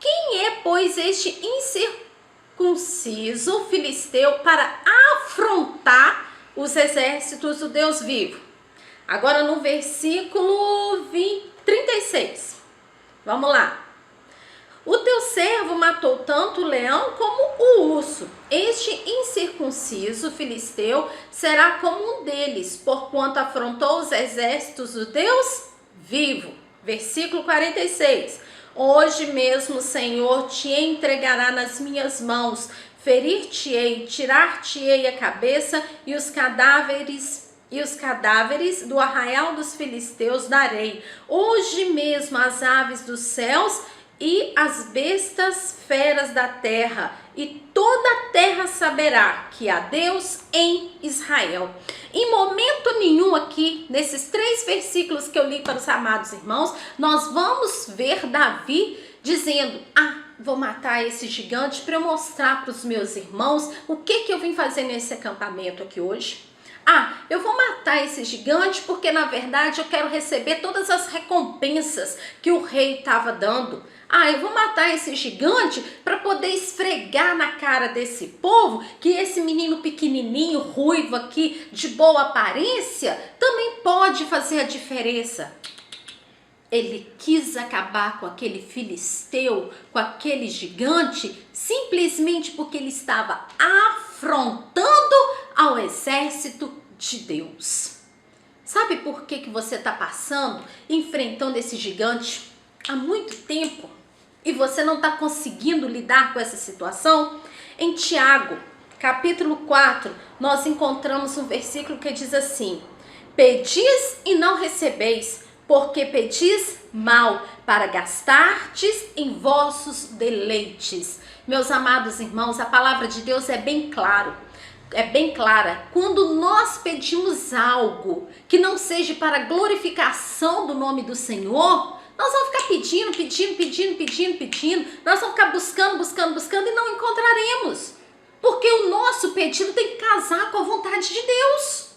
Quem é, pois, este incircunciso filisteu para afrontar os exércitos do Deus vivo? Agora no versículo 36. Vamos lá. O teu servo matou tanto o leão como o urso. Este incircunciso filisteu será como um deles, porquanto afrontou os exércitos do Deus vivo. Versículo 46. Hoje mesmo o Senhor te entregará nas minhas mãos, ferir-te-ei, tirar-te-ei a cabeça e os cadáveres do arraial dos filisteus darei. Hoje mesmo as aves dos céus e as bestas feras da terra, e toda a terra saberá que há Deus em Israel. Em momento nenhum aqui, nesses 3 versículos que eu li para os amados irmãos, nós vamos ver Davi dizendo: vou matar esse gigante para eu mostrar para os meus irmãos o que eu vim fazer nesse acampamento aqui hoje. Eu vou matar esse gigante porque na verdade eu quero receber todas as recompensas que o rei estava dando. Eu vou matar esse gigante para poder esfregar na cara desse povo que esse menino pequenininho, ruivo aqui, de boa aparência, também pode fazer a diferença. Ele quis acabar com aquele filisteu, com aquele gigante, simplesmente porque ele estava afrontando ao exército de Deus. Sabe por que você está passando, enfrentando esse gigante há muito tempo e você não está conseguindo lidar com essa situação? Em Tiago, capítulo 4, nós encontramos um versículo que diz assim: pedis e não recebeis, porque pedis mal, para gastardes em vossos deleites. Meus amados irmãos, a palavra de Deus é bem clara. Quando nós pedimos algo que não seja para a glorificação do nome do Senhor, nós vamos ficar pedindo. Nós vamos ficar buscando e não encontraremos. Porque o nosso pedido tem que casar com a vontade de Deus.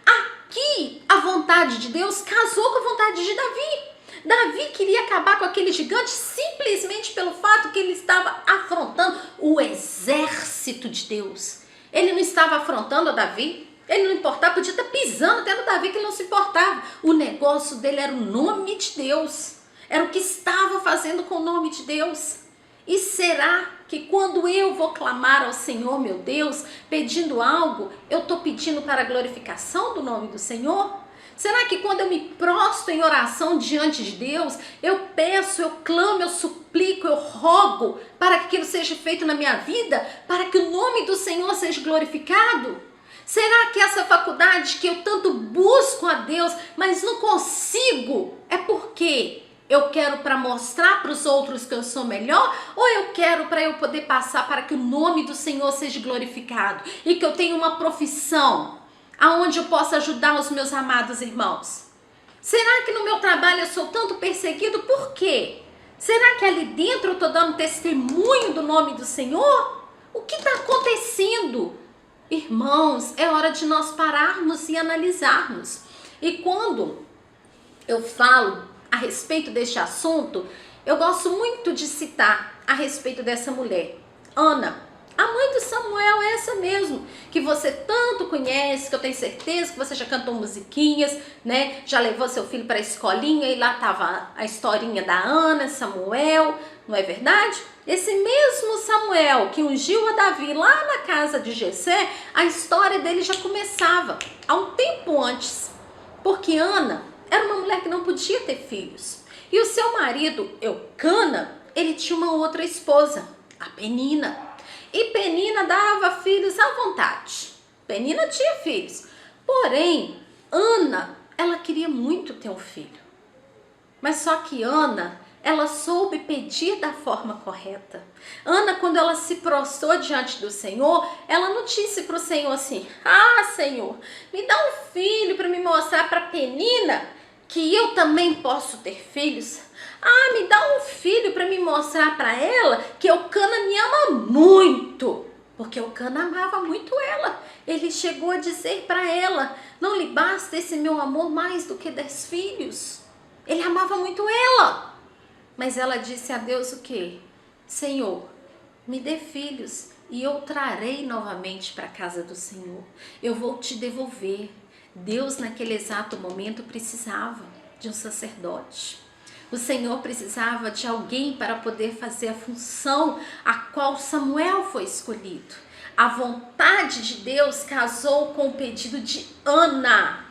Aqui, a vontade de Deus casou com a vontade de Davi. Davi queria acabar com aquele gigante simplesmente pelo fato que ele estava afrontando o exército de Deus. Ele não estava afrontando a Davi, ele não importava, podia estar pisando até no Davi, que ele não se importava. O negócio dele era o nome de Deus, era o que estava fazendo com o nome de Deus. E será que quando eu vou clamar ao Senhor, meu Deus, pedindo algo, eu estou pedindo para a glorificação do nome do Senhor? Será que quando eu me prostro em oração diante de Deus, eu peço, eu clamo, eu suplico, eu rogo para que aquilo seja feito na minha vida, para que o nome do Senhor seja glorificado? Será que essa faculdade que eu tanto busco a Deus, mas não consigo, é porque eu quero para mostrar para os outros que eu sou melhor, ou eu quero para eu poder passar para que o nome do Senhor seja glorificado e que eu tenha uma profissão aonde eu possa ajudar os meus amados irmãos? Será que no meu trabalho eu sou tanto perseguido? Por quê? Será que ali dentro eu estou dando testemunho do nome do Senhor? O que está acontecendo? Irmãos, é hora de nós pararmos e analisarmos. E quando eu falo a respeito deste assunto, eu gosto muito de citar a respeito dessa mulher, Ana, a mãe do Samuel, é essa mesmo, que você tanto conhece, que eu tenho certeza que você já cantou musiquinhas, né? Já levou seu filho para a escolinha e lá estava a historinha da Ana, Samuel, não é verdade? Esse mesmo Samuel que ungiu a Davi lá na casa de Jessé, a história dele já começava há um tempo antes, porque Ana era uma mulher que não podia ter filhos. E o seu marido, Eucana, ele tinha uma outra esposa, a Penina. E Penina dava filhos à vontade. Penina tinha filhos. Porém, Ana, ela queria muito ter um filho. Mas só que Ana, ela soube pedir da forma correta. Ana, quando ela se prostrou diante do Senhor, ela não disse para o Senhor assim: ah, Senhor, me dá um filho para me mostrar para Penina que eu também posso ter filhos. Ah, me dá um filho para me mostrar para ela que Eucana me ama muito. Porque Eucana amava muito ela. Ele chegou a dizer para ela: não lhe basta esse meu amor mais do que 10 filhos. Ele amava muito ela. Mas ela disse a Deus o quê? Senhor, me dê filhos e eu trarei novamente para a casa do Senhor. Eu vou te devolver. Deus naquele exato momento precisava de um sacerdote. O Senhor precisava de alguém para poder fazer a função a qual Samuel foi escolhido. A vontade de Deus casou com o pedido de Ana,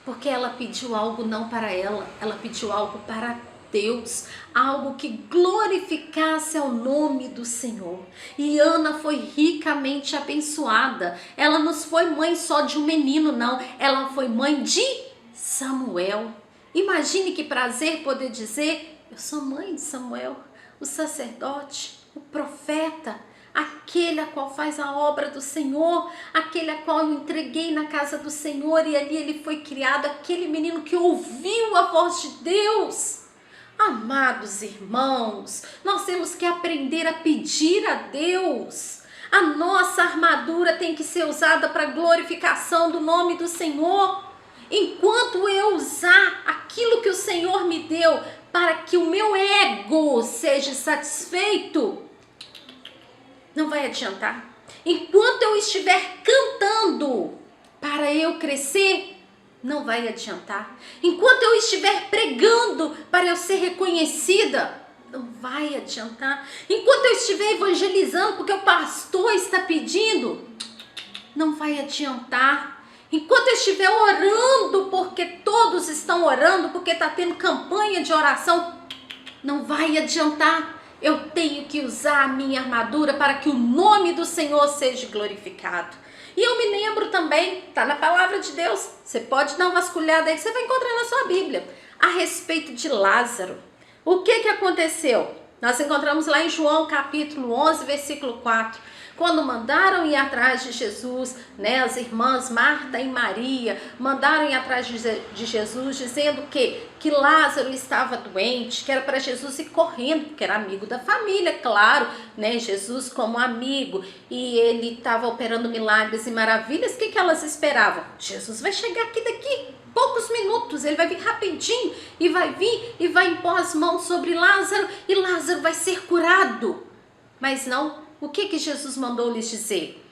porque ela pediu algo não para ela, ela pediu algo para Deus, algo que glorificasse ao nome do Senhor. E Ana foi ricamente abençoada. Ela não foi mãe só de um menino, não. Ela foi mãe de Samuel. Imagine que prazer poder dizer: eu sou mãe de Samuel, o sacerdote, o profeta, aquele a qual faz a obra do Senhor, aquele a qual eu entreguei na casa do Senhor e ali ele foi criado, aquele menino que ouviu a voz de Deus. Amados irmãos, nós temos que aprender a pedir a Deus. A nossa armadura tem que ser usada para a glorificação do nome do Senhor. Enquanto eu usar aquilo que o Senhor me deu para que o meu ego seja satisfeito, não vai adiantar. Enquanto eu estiver cantando para eu crescer, não vai adiantar. Enquanto eu estiver pregando para eu ser reconhecida, não vai adiantar. Enquanto eu estiver evangelizando porque o pastor está pedindo, não vai adiantar. Enquanto eu estiver orando porque todos estão orando, porque está tendo campanha de oração, não vai adiantar. Eu tenho que usar a minha armadura para que o nome do Senhor seja glorificado. E eu me lembro também, está na palavra de Deus, você pode dar uma vasculhada aí, você vai encontrar na sua Bíblia, a respeito de Lázaro. O que aconteceu? Nós encontramos lá em João capítulo 11, versículo 4. Quando mandaram ir atrás de Jesus, né, as irmãs Marta e Maria mandaram ir atrás de Jesus, dizendo que Lázaro estava doente, que era para Jesus ir correndo, porque era amigo da família, claro, né, Jesus como amigo, e ele estava operando milagres e maravilhas. O que elas esperavam? Jesus vai chegar aqui daqui poucos minutos. minutos, ele vai vir rapidinho e vai vir e vai impor as mãos sobre Lázaro e Lázaro vai ser curado. Mas não, o que Jesus mandou lhes dizer?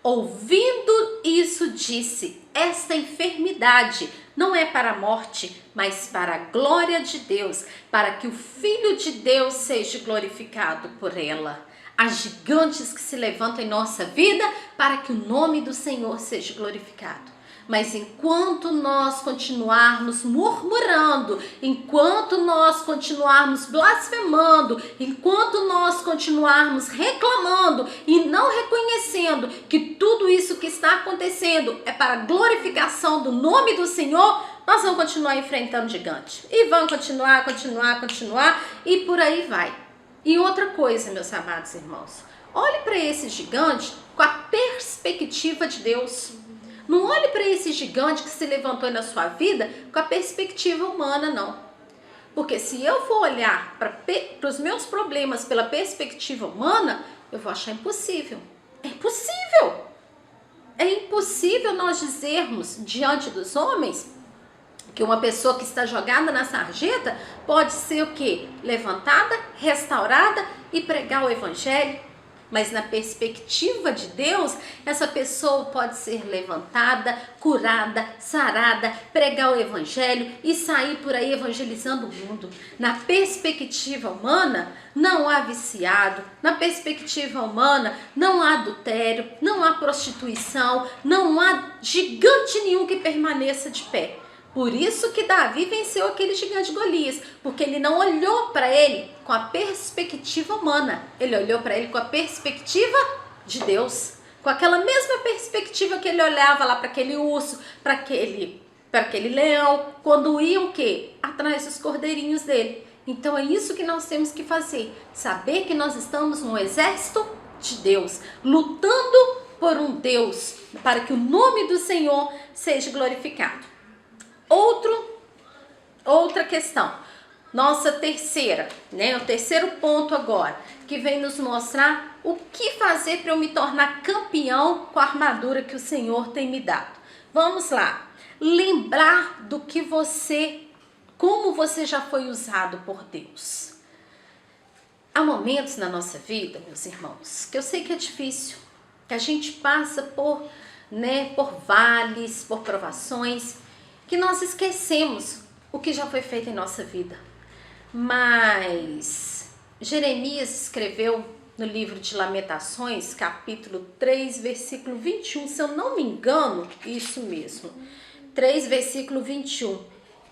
Ouvindo isso, disse: esta enfermidade não é para a morte, mas para a glória de Deus, para que o Filho de Deus seja glorificado por ela. Há gigantes que se levantam em nossa vida para que o nome do Senhor seja glorificado. Mas enquanto nós continuarmos murmurando, enquanto nós continuarmos blasfemando, enquanto nós continuarmos reclamando e não reconhecendo que tudo isso que está acontecendo é para a glorificação do nome do Senhor, nós vamos continuar enfrentando gigante. E vamos continuar e por aí vai. E outra coisa, meus amados irmãos, olhe para esse gigante com a perspectiva de Deus. Não olhe para esse gigante que se levantou na sua vida com a perspectiva humana, não. Porque se eu for olhar para os meus problemas pela perspectiva humana, eu vou achar impossível. É impossível! É impossível nós dizermos diante dos homens que uma pessoa que está jogada na sarjeta pode ser o quê? Levantada, restaurada e pregar o evangelho. Mas na perspectiva de Deus, essa pessoa pode ser levantada, curada, sarada, pregar o evangelho e sair por aí evangelizando o mundo. Na perspectiva humana, não há viciado. Na perspectiva humana, não há adultério, não há prostituição, não há gigante nenhum que permaneça de pé. Por isso que Davi venceu aquele gigante Golias, porque ele não olhou para ele com a perspectiva humana, ele olhou para ele com a perspectiva de Deus, com aquela mesma perspectiva que ele olhava lá para aquele urso, para aquele leão, quando iam o quê? Atrás dos cordeirinhos dele. Então é isso que nós temos que fazer, saber que nós estamos no exército de Deus, lutando por um Deus, para que o nome do Senhor seja glorificado. Outra questão, nossa terceira, né? O terceiro ponto agora, que vem nos mostrar o que fazer para eu me tornar campeão com a armadura que o Senhor tem me dado. Vamos lá, lembrar do que como você já foi usado por Deus. Há momentos na nossa vida, meus irmãos, que eu sei que é difícil, que a gente passa por vales, por provações, que nós esquecemos o que já foi feito em nossa vida. Mas Jeremias escreveu no livro de Lamentações, capítulo 3, versículo 21, se eu não me engano, isso mesmo, 3, versículo 21.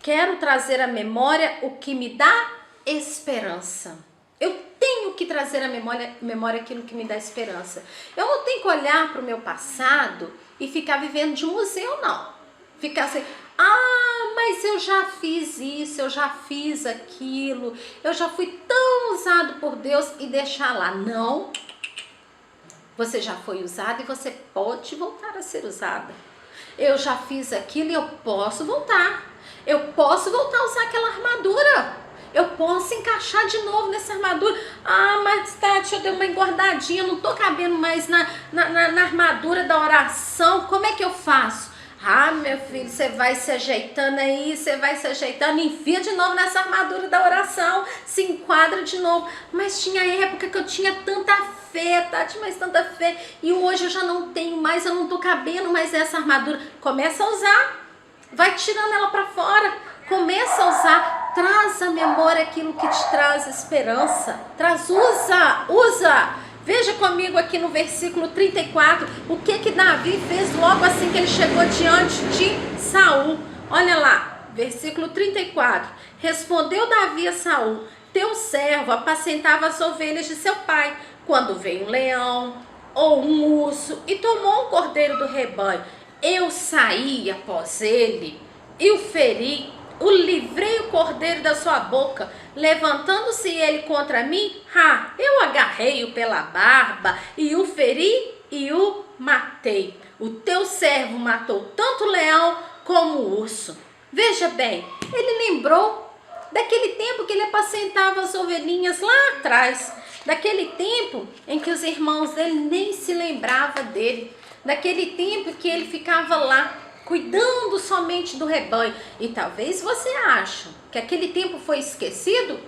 Quero trazer à memória o que me dá esperança. Eu tenho que trazer à memória aquilo que me dá esperança. Eu não tenho que olhar para o meu passado e ficar vivendo de museu, não. Ficar assim, mas eu já fiz isso, eu já fiz aquilo, eu já fui tão usado por Deus e deixar lá. Não, você já foi usado e você pode voltar a ser usada. Eu já fiz aquilo e eu posso voltar. Eu posso voltar a usar aquela armadura. Eu posso encaixar de novo nessa armadura. Mas Tati, eu dei uma engordadinha, não tô cabendo mais na armadura da oração. Como é que eu faço? Meu filho, você vai se ajeitando aí, enfia de novo nessa armadura da oração, se enquadra de novo. Mas tinha época que eu tinha tanta fé, Tati, mas tanta fé, e hoje eu já não tenho mais, eu não tô cabendo mais nessa armadura. Começa a usar, vai tirando ela para fora, começa a usar, traz à memória aquilo que te traz esperança, usa. Veja comigo aqui no versículo 34, o que Davi fez logo assim que ele chegou diante de Saul. Olha lá, versículo 34. Respondeu Davi a Saul: teu servo apacentava as ovelhas de seu pai, quando veio um leão ou um urso e tomou um cordeiro do rebanho. Eu saí após ele e o feri, livrei o cordeiro da sua boca. Levantando-se ele contra mim, eu agarrei-o pela barba e o feri e o matei. O teu servo matou tanto o leão como o urso. Veja bem, ele lembrou daquele tempo que ele apacentava as ovelhinhas lá atrás, daquele tempo em que os irmãos dele nem se lembravam dele, daquele tempo que ele ficava lá cuidando somente do rebanho. E talvez você ache que aquele tempo foi esquecido.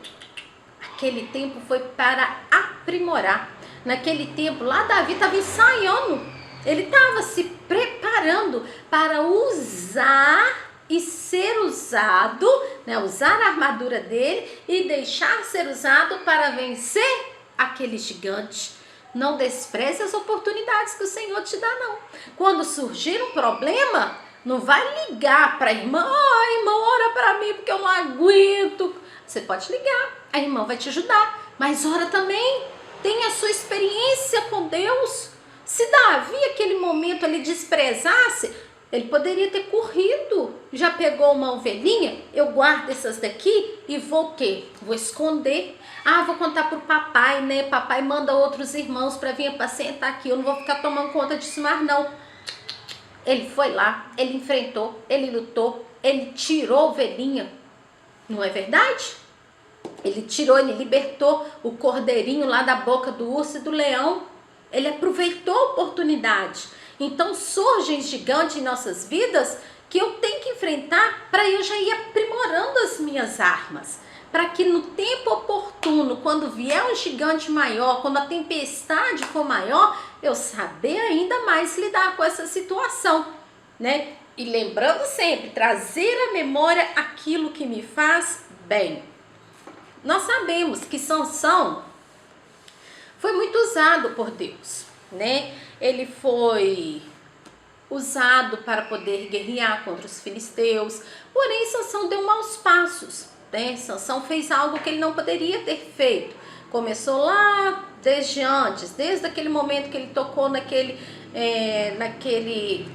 Aquele tempo foi para aprimorar. Naquele tempo lá, Davi estava ensaiando. Ele estava se preparando para usar e ser usado, né? Usar a armadura dele e deixar ser usado para vencer aquele gigante. Não despreze as oportunidades que o Senhor te dá, não. Quando surgir um problema, não vai ligar para a irmã. Irmã, ora para mim porque eu não aguento. Você pode ligar, a irmã vai te ajudar. Mas ora também, tenha a sua experiência com Deus. Se Davi, aquele momento, ele desprezasse, ele poderia ter corrido. Já pegou uma ovelhinha? Eu guardo essas daqui e vou o quê? Vou esconder. Vou contar pro papai, né? Papai manda outros irmãos para vir apacentar aqui. Eu não vou ficar tomando conta disso mais, não. Ele foi lá, ele enfrentou, ele lutou, ele tirou a ovelhinha. Não é verdade? Ele tirou, ele libertou o cordeirinho lá da boca do urso e do leão. Ele aproveitou a oportunidade. Então surgem gigantes em nossas vidas que eu tenho que enfrentar para eu já ir aprimorando as minhas armas. Para que no tempo oportuno, quando vier um gigante maior, quando a tempestade for maior, eu saber ainda mais lidar com essa situação, né? E lembrando sempre, trazer à memória aquilo que me faz bem. Nós sabemos que Sansão foi muito usado por Deus, né? Ele foi usado para poder guerrear contra os filisteus, porém Sansão deu maus passos, né? Sansão fez algo que ele não poderia ter feito. Começou lá desde antes, desde aquele momento que ele tocou naquele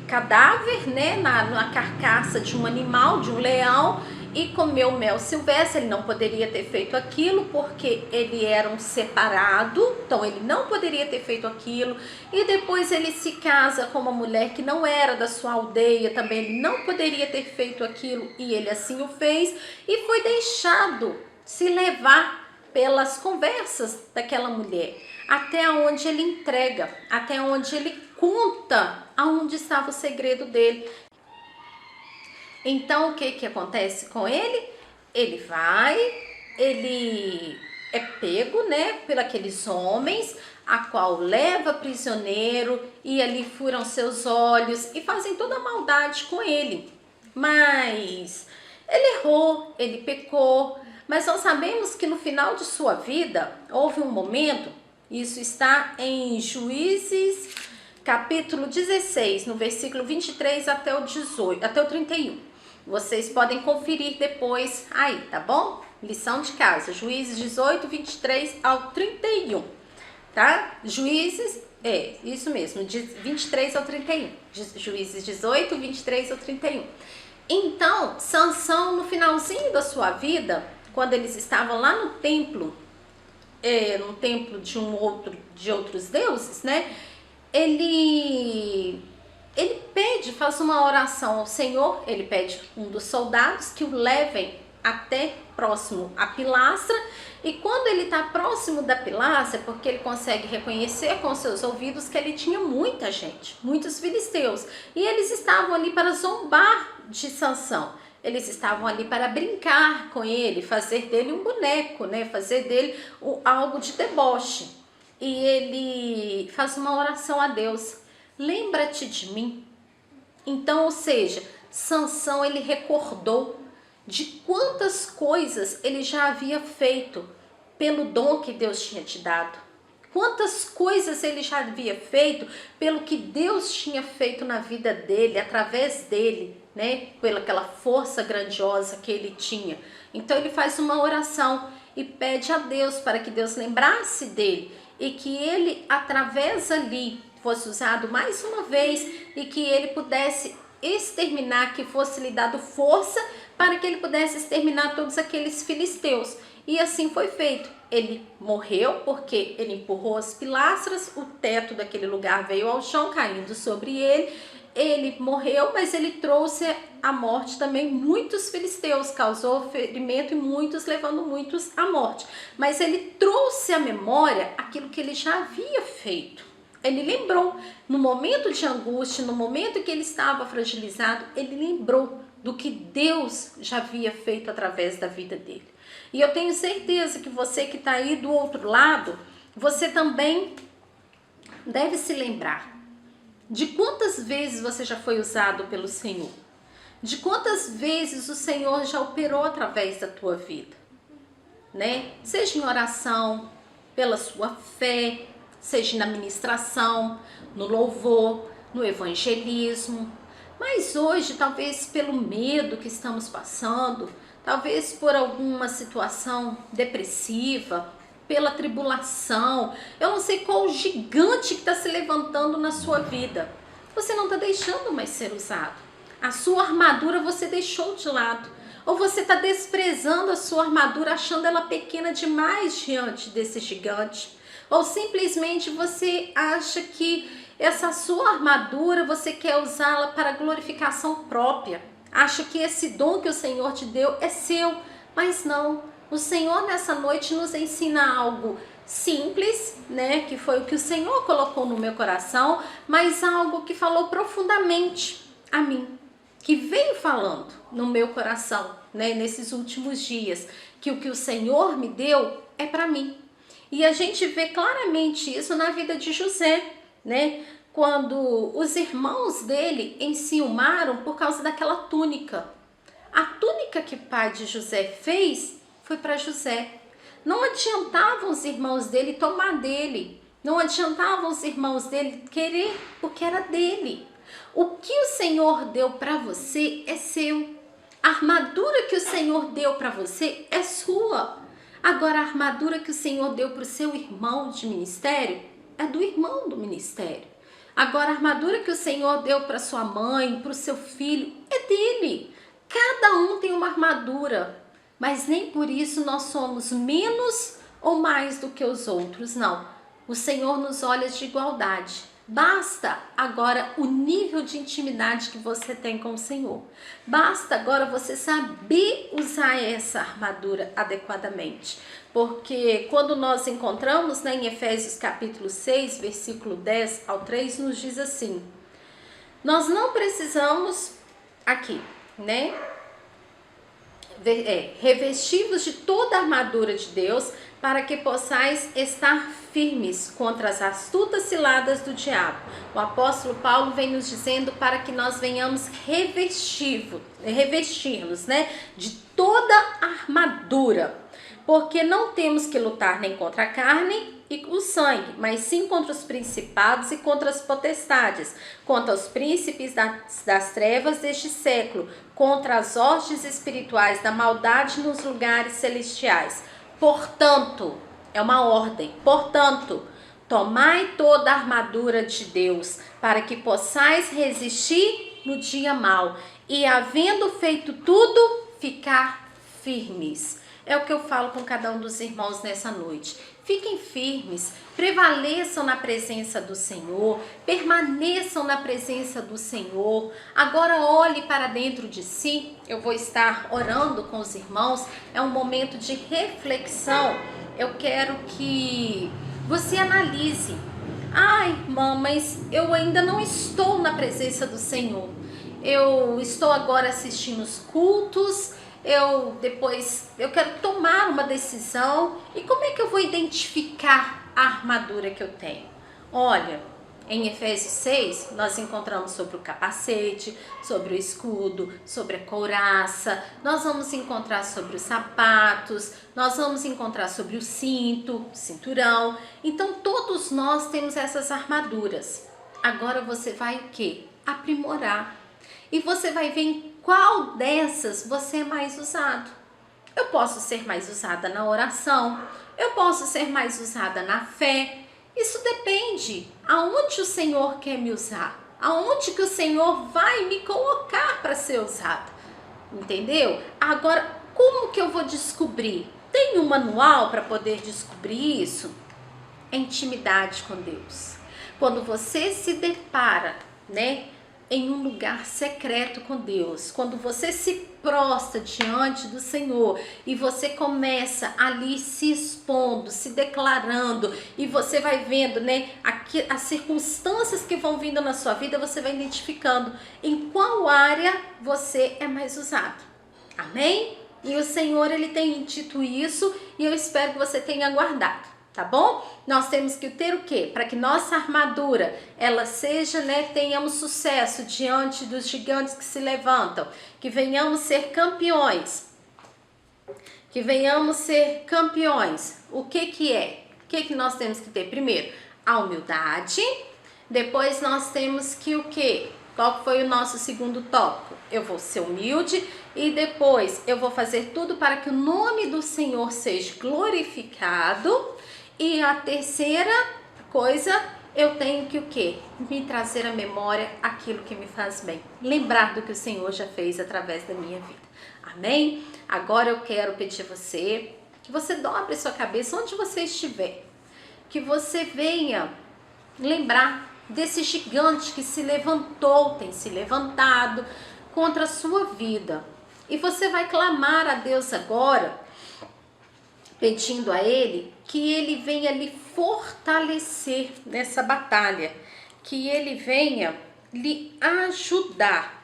cadáver, né? Na carcaça de um animal, de um leão, e comeu mel silvestre. Ele não poderia ter feito aquilo porque ele era um separado, então ele não poderia ter feito aquilo. E depois ele se casa com uma mulher que não era da sua aldeia, também ele não poderia ter feito aquilo, e ele assim o fez, e foi deixado se levar pelas conversas daquela mulher, até onde ele entrega, até onde ele conta aonde estava o segredo dele. Então, o que acontece com ele? Ele é pego, né, por aqueles homens, a qual leva prisioneiro, e ali furam seus olhos e fazem toda a maldade com ele. Mas ele errou, ele pecou, mas nós sabemos que no final de sua vida houve um momento, isso está em Juízes, capítulo 16, no versículo 23 até o 31. Vocês podem conferir depois aí, tá bom? Lição de casa, Juízes 18, 23 ao 31, tá? Juízes, isso mesmo, de 23 ao 31. Juízes 18, 23 ao 31. Então, Sansão, no finalzinho da sua vida, quando eles estavam lá no templo de outros deuses, né? Ele faz uma oração ao Senhor, ele pede um dos soldados que o levem até próximo à pilastra, e quando ele está próximo da pilastra, porque ele consegue reconhecer com seus ouvidos que ele tinha muita gente, muitos filisteus, e eles estavam ali para zombar de Sansão, eles estavam ali para brincar com ele, fazer dele um boneco, né? Fazer dele algo de deboche, e ele faz uma oração a Deus: lembra-te de mim. Então, ou seja, Sansão, ele recordou de quantas coisas ele já havia feito pelo dom que Deus tinha te dado. Quantas coisas ele já havia feito pelo que Deus tinha feito na vida dele, através dele, né? Pela aquela força grandiosa que ele tinha. Então ele faz uma oração e pede a Deus para que Deus lembrasse dele e que ele, através ali, fosse usado mais uma vez e que ele pudesse exterminar, que fosse lhe dado força para que ele pudesse exterminar todos aqueles filisteus. E assim foi feito. Ele morreu porque ele empurrou as pilastras, o teto daquele lugar veio ao chão, caindo sobre ele. Ele morreu, mas ele trouxe à morte também muitos filisteus, causou ferimento e muitos, levando muitos à morte. Mas ele trouxe à memória aquilo que ele já havia feito. Ele lembrou, no momento de angústia, no momento que ele estava fragilizado, ele lembrou do que Deus já havia feito através da vida dele. E eu tenho certeza que você que está aí do outro lado, você também deve se lembrar de quantas vezes você já foi usado pelo Senhor, de quantas vezes o Senhor já operou através da tua vida, né? Seja em oração, pela sua fé, seja na ministração, no louvor, no evangelismo. Mas hoje, talvez pelo medo que estamos passando, talvez por alguma situação depressiva, pela tribulação, eu não sei qual gigante que está se levantando na sua vida, você não está deixando mais ser usado. A sua armadura você deixou de lado. Ou você está desprezando a sua armadura, achando ela pequena demais diante desse gigante. Ou simplesmente você acha que essa sua armadura você quer usá-la para glorificação própria. Acha que esse dom que o Senhor te deu é seu, mas não. O Senhor nessa noite nos ensina algo simples, né? Que foi o que o Senhor colocou no meu coração, mas algo que falou profundamente a mim, que veio falando no meu coração, né? Nesses últimos dias, que o Senhor me deu é para mim. E a gente vê claramente isso na vida de José, né? Quando os irmãos dele enciumaram por causa daquela túnica. A túnica que o pai de José fez foi para José. Não adiantavam os irmãos dele tomar dele. Não adiantavam os irmãos dele querer, porque era dele. O que o Senhor deu para você é seu. A armadura que o Senhor deu para você é sua. Agora, a armadura que o Senhor deu para o seu irmão de ministério é do irmão do ministério. Agora, a armadura que o Senhor deu para sua mãe, para o seu filho, é dele. Cada um tem uma armadura, mas nem por isso nós somos menos ou mais do que os outros, não. O Senhor nos olha de igualdade. Basta agora o nível de intimidade que você tem com o Senhor. Basta agora você saber usar essa armadura adequadamente. Porque quando nós encontramos, né, em Efésios capítulo 6, versículo 10 ao 3, nos diz assim: nós não precisamos, aqui, né, revestivos de toda a armadura de Deus, para que possais estar firmes contra as astutas ciladas do diabo. O apóstolo Paulo vem nos dizendo para que nós venhamos revestir-nos, né, de toda a armadura, porque não temos que lutar nem contra a carne e o sangue, mas sim contra os principados e contra as potestades, contra os príncipes das trevas deste século, contra as hostes espirituais da maldade nos lugares celestiais. Portanto, é uma ordem, portanto, tomai toda a armadura de Deus, para que possais resistir no dia mau, e havendo feito tudo, ficar firmes. É o que eu falo com cada um dos irmãos nessa noite. Fiquem firmes, prevaleçam na presença do Senhor, permaneçam na presença do Senhor. Agora olhe para dentro de si. Eu vou estar orando com os irmãos. É um momento de reflexão. Eu quero que você analise. Ah, irmã, mas eu ainda não estou na presença do Senhor. Eu estou agora assistindo os cultos. Eu quero tomar uma decisão. E como é que eu vou identificar a armadura que eu tenho? Olha, em Efésios 6, nós encontramos sobre o capacete, sobre o escudo, sobre a couraça. Nós vamos encontrar sobre os sapatos, nós vamos encontrar sobre o cinto, cinturão. Então, todos nós temos essas armaduras. Agora você vai o quê? Aprimorar. E você vai ver em qual dessas você é mais usado. Eu posso ser mais usada na oração, eu posso ser mais usada na fé. Isso depende aonde o Senhor quer me usar, aonde que o Senhor vai me colocar para ser usada. Entendeu? Agora, como que eu vou descobrir? Tem um manual para poder descobrir isso? É intimidade com Deus. Quando você se depara, né, em um lugar secreto com Deus, quando você se prostra diante do Senhor e você começa ali se expondo, se declarando, e você vai vendo, né, aqui, as circunstâncias que vão vindo na sua vida, você vai identificando em qual área você é mais usado. Amém? E o Senhor, Ele tem dito isso, e eu espero que você tenha guardado. Tá bom? Nós temos que ter o quê? Para que nossa armadura, ela seja, né, tenhamos sucesso diante dos gigantes que se levantam, que venhamos ser campeões. Que venhamos ser campeões. O que é? O que nós temos que ter? Primeiro, a humildade. Depois nós temos que o quê? Qual foi o nosso segundo tópico? Eu vou ser humilde e depois eu vou fazer tudo para que o nome do Senhor seja glorificado. E a terceira coisa, eu tenho que o quê? Me trazer à memória aquilo que me faz bem. Lembrar do que o Senhor já fez através da minha vida. Amém? Agora eu quero pedir a você que você dobre sua cabeça onde você estiver. Que você venha lembrar desse gigante que se levantou, tem se levantado contra a sua vida. E você vai clamar a Deus agora, pedindo a Ele que Ele venha lhe fortalecer nessa batalha, que Ele venha lhe ajudar,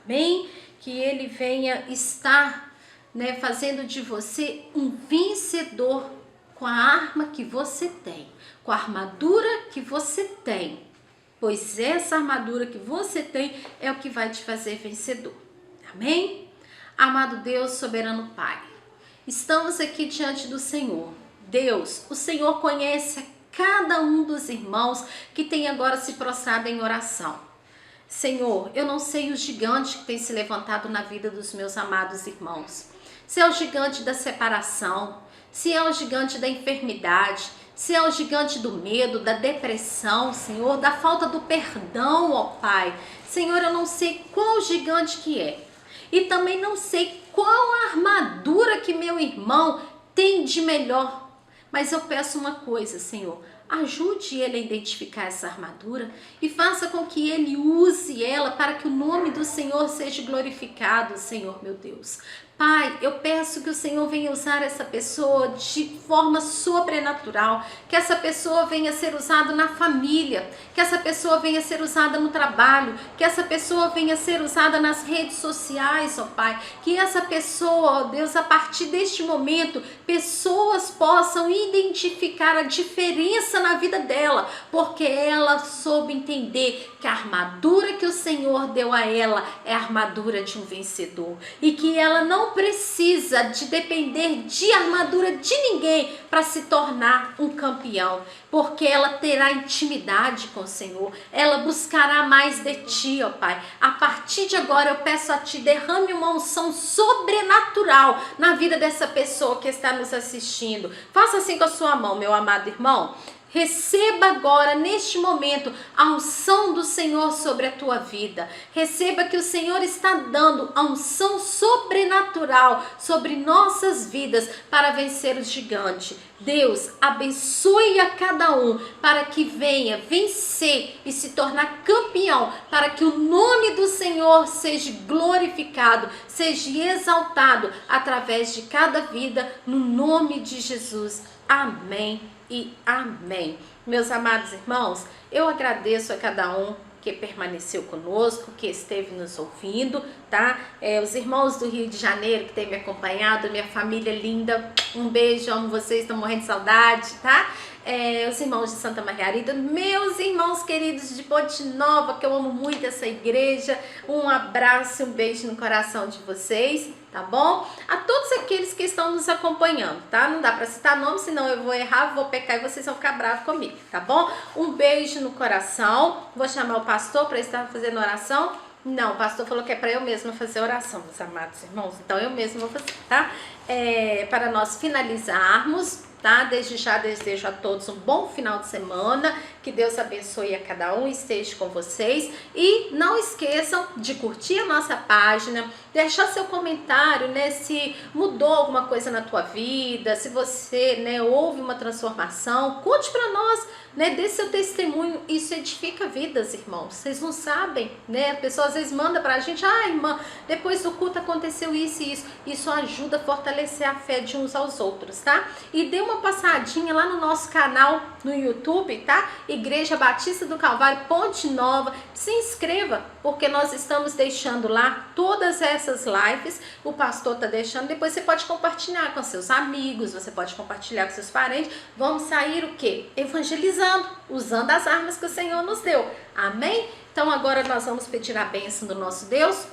amém? Que Ele venha estar, né, fazendo de você um vencedor com a arma que você tem, com a armadura que você tem, pois essa armadura que você tem é o que vai te fazer vencedor, amém? Amado Deus, soberano Pai, estamos aqui diante do Senhor. Deus, o Senhor conhece cada um dos irmãos que tem agora se prostrado em oração. Senhor, eu não sei o gigante que tem se levantado na vida dos meus amados irmãos. Se é o gigante da separação, se é o gigante da enfermidade, se é o gigante do medo, da depressão, Senhor, da falta do perdão, ó Pai. Senhor, eu não sei qual gigante que é. E também não sei qual a armadura que meu irmão tem de melhor. Mas eu peço uma coisa, Senhor, ajude ele a identificar essa armadura e faça com que ele use ela para que o nome do Senhor seja glorificado, Senhor meu Deus. Pai, eu peço que o Senhor venha usar essa pessoa de forma sobrenatural, que essa pessoa venha ser usada na família, que essa pessoa venha ser usada no trabalho, que essa pessoa venha ser usada nas redes sociais, ó Pai, que essa pessoa, ó Deus, a partir deste momento, pessoas possam identificar a diferença na vida dela, porque ela soube entender que a armadura que o Senhor deu a ela é a armadura de um vencedor, e que ela não precisa de depender de armadura de ninguém para se tornar um campeão, porque ela terá intimidade com o Senhor, ela buscará mais de ti, ó Pai. A partir de agora eu peço a ti, derrame uma unção sobrenatural na vida dessa pessoa que está nos assistindo. Faça assim com a sua mão, meu amado irmão. Receba agora, neste momento, a unção do Senhor sobre a tua vida. Receba que o Senhor está dando a unção sobrenatural sobre nossas vidas para vencer o gigante. Deus, abençoe a cada um para que venha vencer e se tornar campeão, para que o nome do Senhor seja glorificado, seja exaltado através de cada vida, no nome de Jesus. Amém e amém. Meus amados irmãos, eu agradeço a cada um que permaneceu conosco, que esteve nos ouvindo, tá? Os irmãos do Rio de Janeiro que têm me acompanhado, minha família linda, um beijo, amo vocês, estou morrendo de saudade, tá? Os irmãos de Santa Margarida, meus irmãos queridos de Ponte Nova, que eu amo muito essa igreja, um abraço, um beijo no coração de vocês, tá bom? A todos aqueles que estão nos acompanhando, tá? Não dá pra citar nome, senão eu vou errar, vou pecar e vocês vão ficar bravos comigo, tá bom? Um beijo no coração, vou chamar o pastor para estar fazendo oração. Não, o pastor falou que é para eu mesma fazer oração, meus amados irmãos, então eu mesma vou fazer, tá? Para nós finalizarmos, tá? Desde já desejo a todos um bom final de semana, Que Deus abençoe a cada um, esteja com vocês. E não esqueçam de curtir a nossa página, deixar seu comentário, né, se mudou alguma coisa na tua vida, se você, né, houve uma transformação. Conte para nós, né, dê seu testemunho. Isso edifica vidas, irmãos. Vocês não sabem, né? A pessoa às vezes manda pra gente: ah, irmã, depois do culto aconteceu isso e isso. Isso ajuda a fortalecer a fé de uns aos outros, tá? E dê uma passadinha lá no nosso canal no YouTube, tá? Igreja Batista do Calvário, Ponte Nova. Se inscreva, porque nós estamos deixando lá todas essas lives. O pastor tá deixando. Depois você pode compartilhar com seus amigos, você pode compartilhar com seus parentes. Vamos sair o quê? Evangelizando, usando as armas que o Senhor nos deu. Amém? Então agora nós vamos pedir a bênção do nosso Deus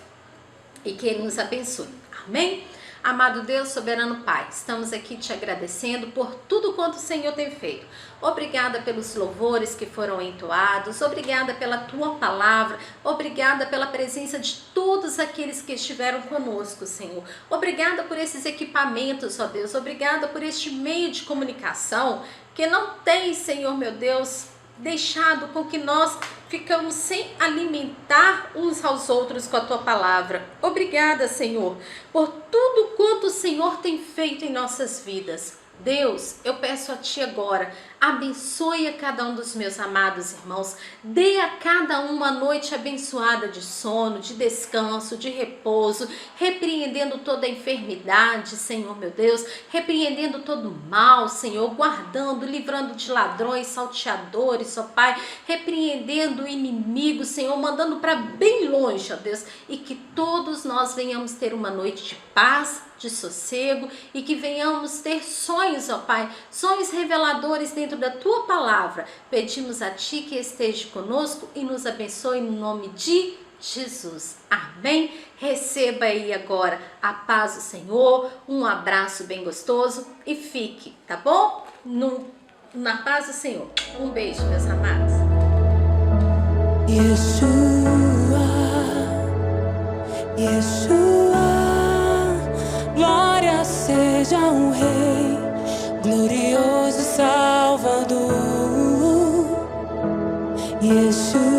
e que Ele nos abençoe. Amém? Amado Deus, soberano Pai, estamos aqui te agradecendo por tudo quanto o Senhor tem feito. Obrigada pelos louvores que foram entoados, obrigada pela tua palavra, obrigada pela presença de todos aqueles que estiveram conosco, Senhor. Obrigada por esses equipamentos, ó Deus, obrigada por este meio de comunicação que não tem, Senhor meu Deus, deixado com que nós ficamos sem alimentar uns aos outros com a tua palavra. Obrigada, Senhor, por tudo quanto o Senhor tem feito em nossas vidas. Deus, eu peço a Ti agora, abençoe a cada um dos meus amados irmãos, dê a cada um uma noite abençoada de sono, de descanso, de repouso, repreendendo toda a enfermidade, Senhor meu Deus, repreendendo todo o mal, Senhor, guardando, livrando de ladrões, salteadores, ó Pai, repreendendo o inimigo, Senhor, mandando para bem longe, ó Deus, e que todos nós venhamos ter uma noite de paz, de sossego, e que venhamos ter sonhos, ó Pai, sonhos reveladores dentro da Tua palavra. Pedimos a Ti que esteja conosco e nos abençoe no nome de Jesus. Amém? Receba aí agora a paz do Senhor, um abraço bem gostoso e fique, tá bom? Na paz do Senhor. Um beijo, meus amados. Yeshua, Yeshua, glória seja um Rei, glorioso Salvador. Yeshua.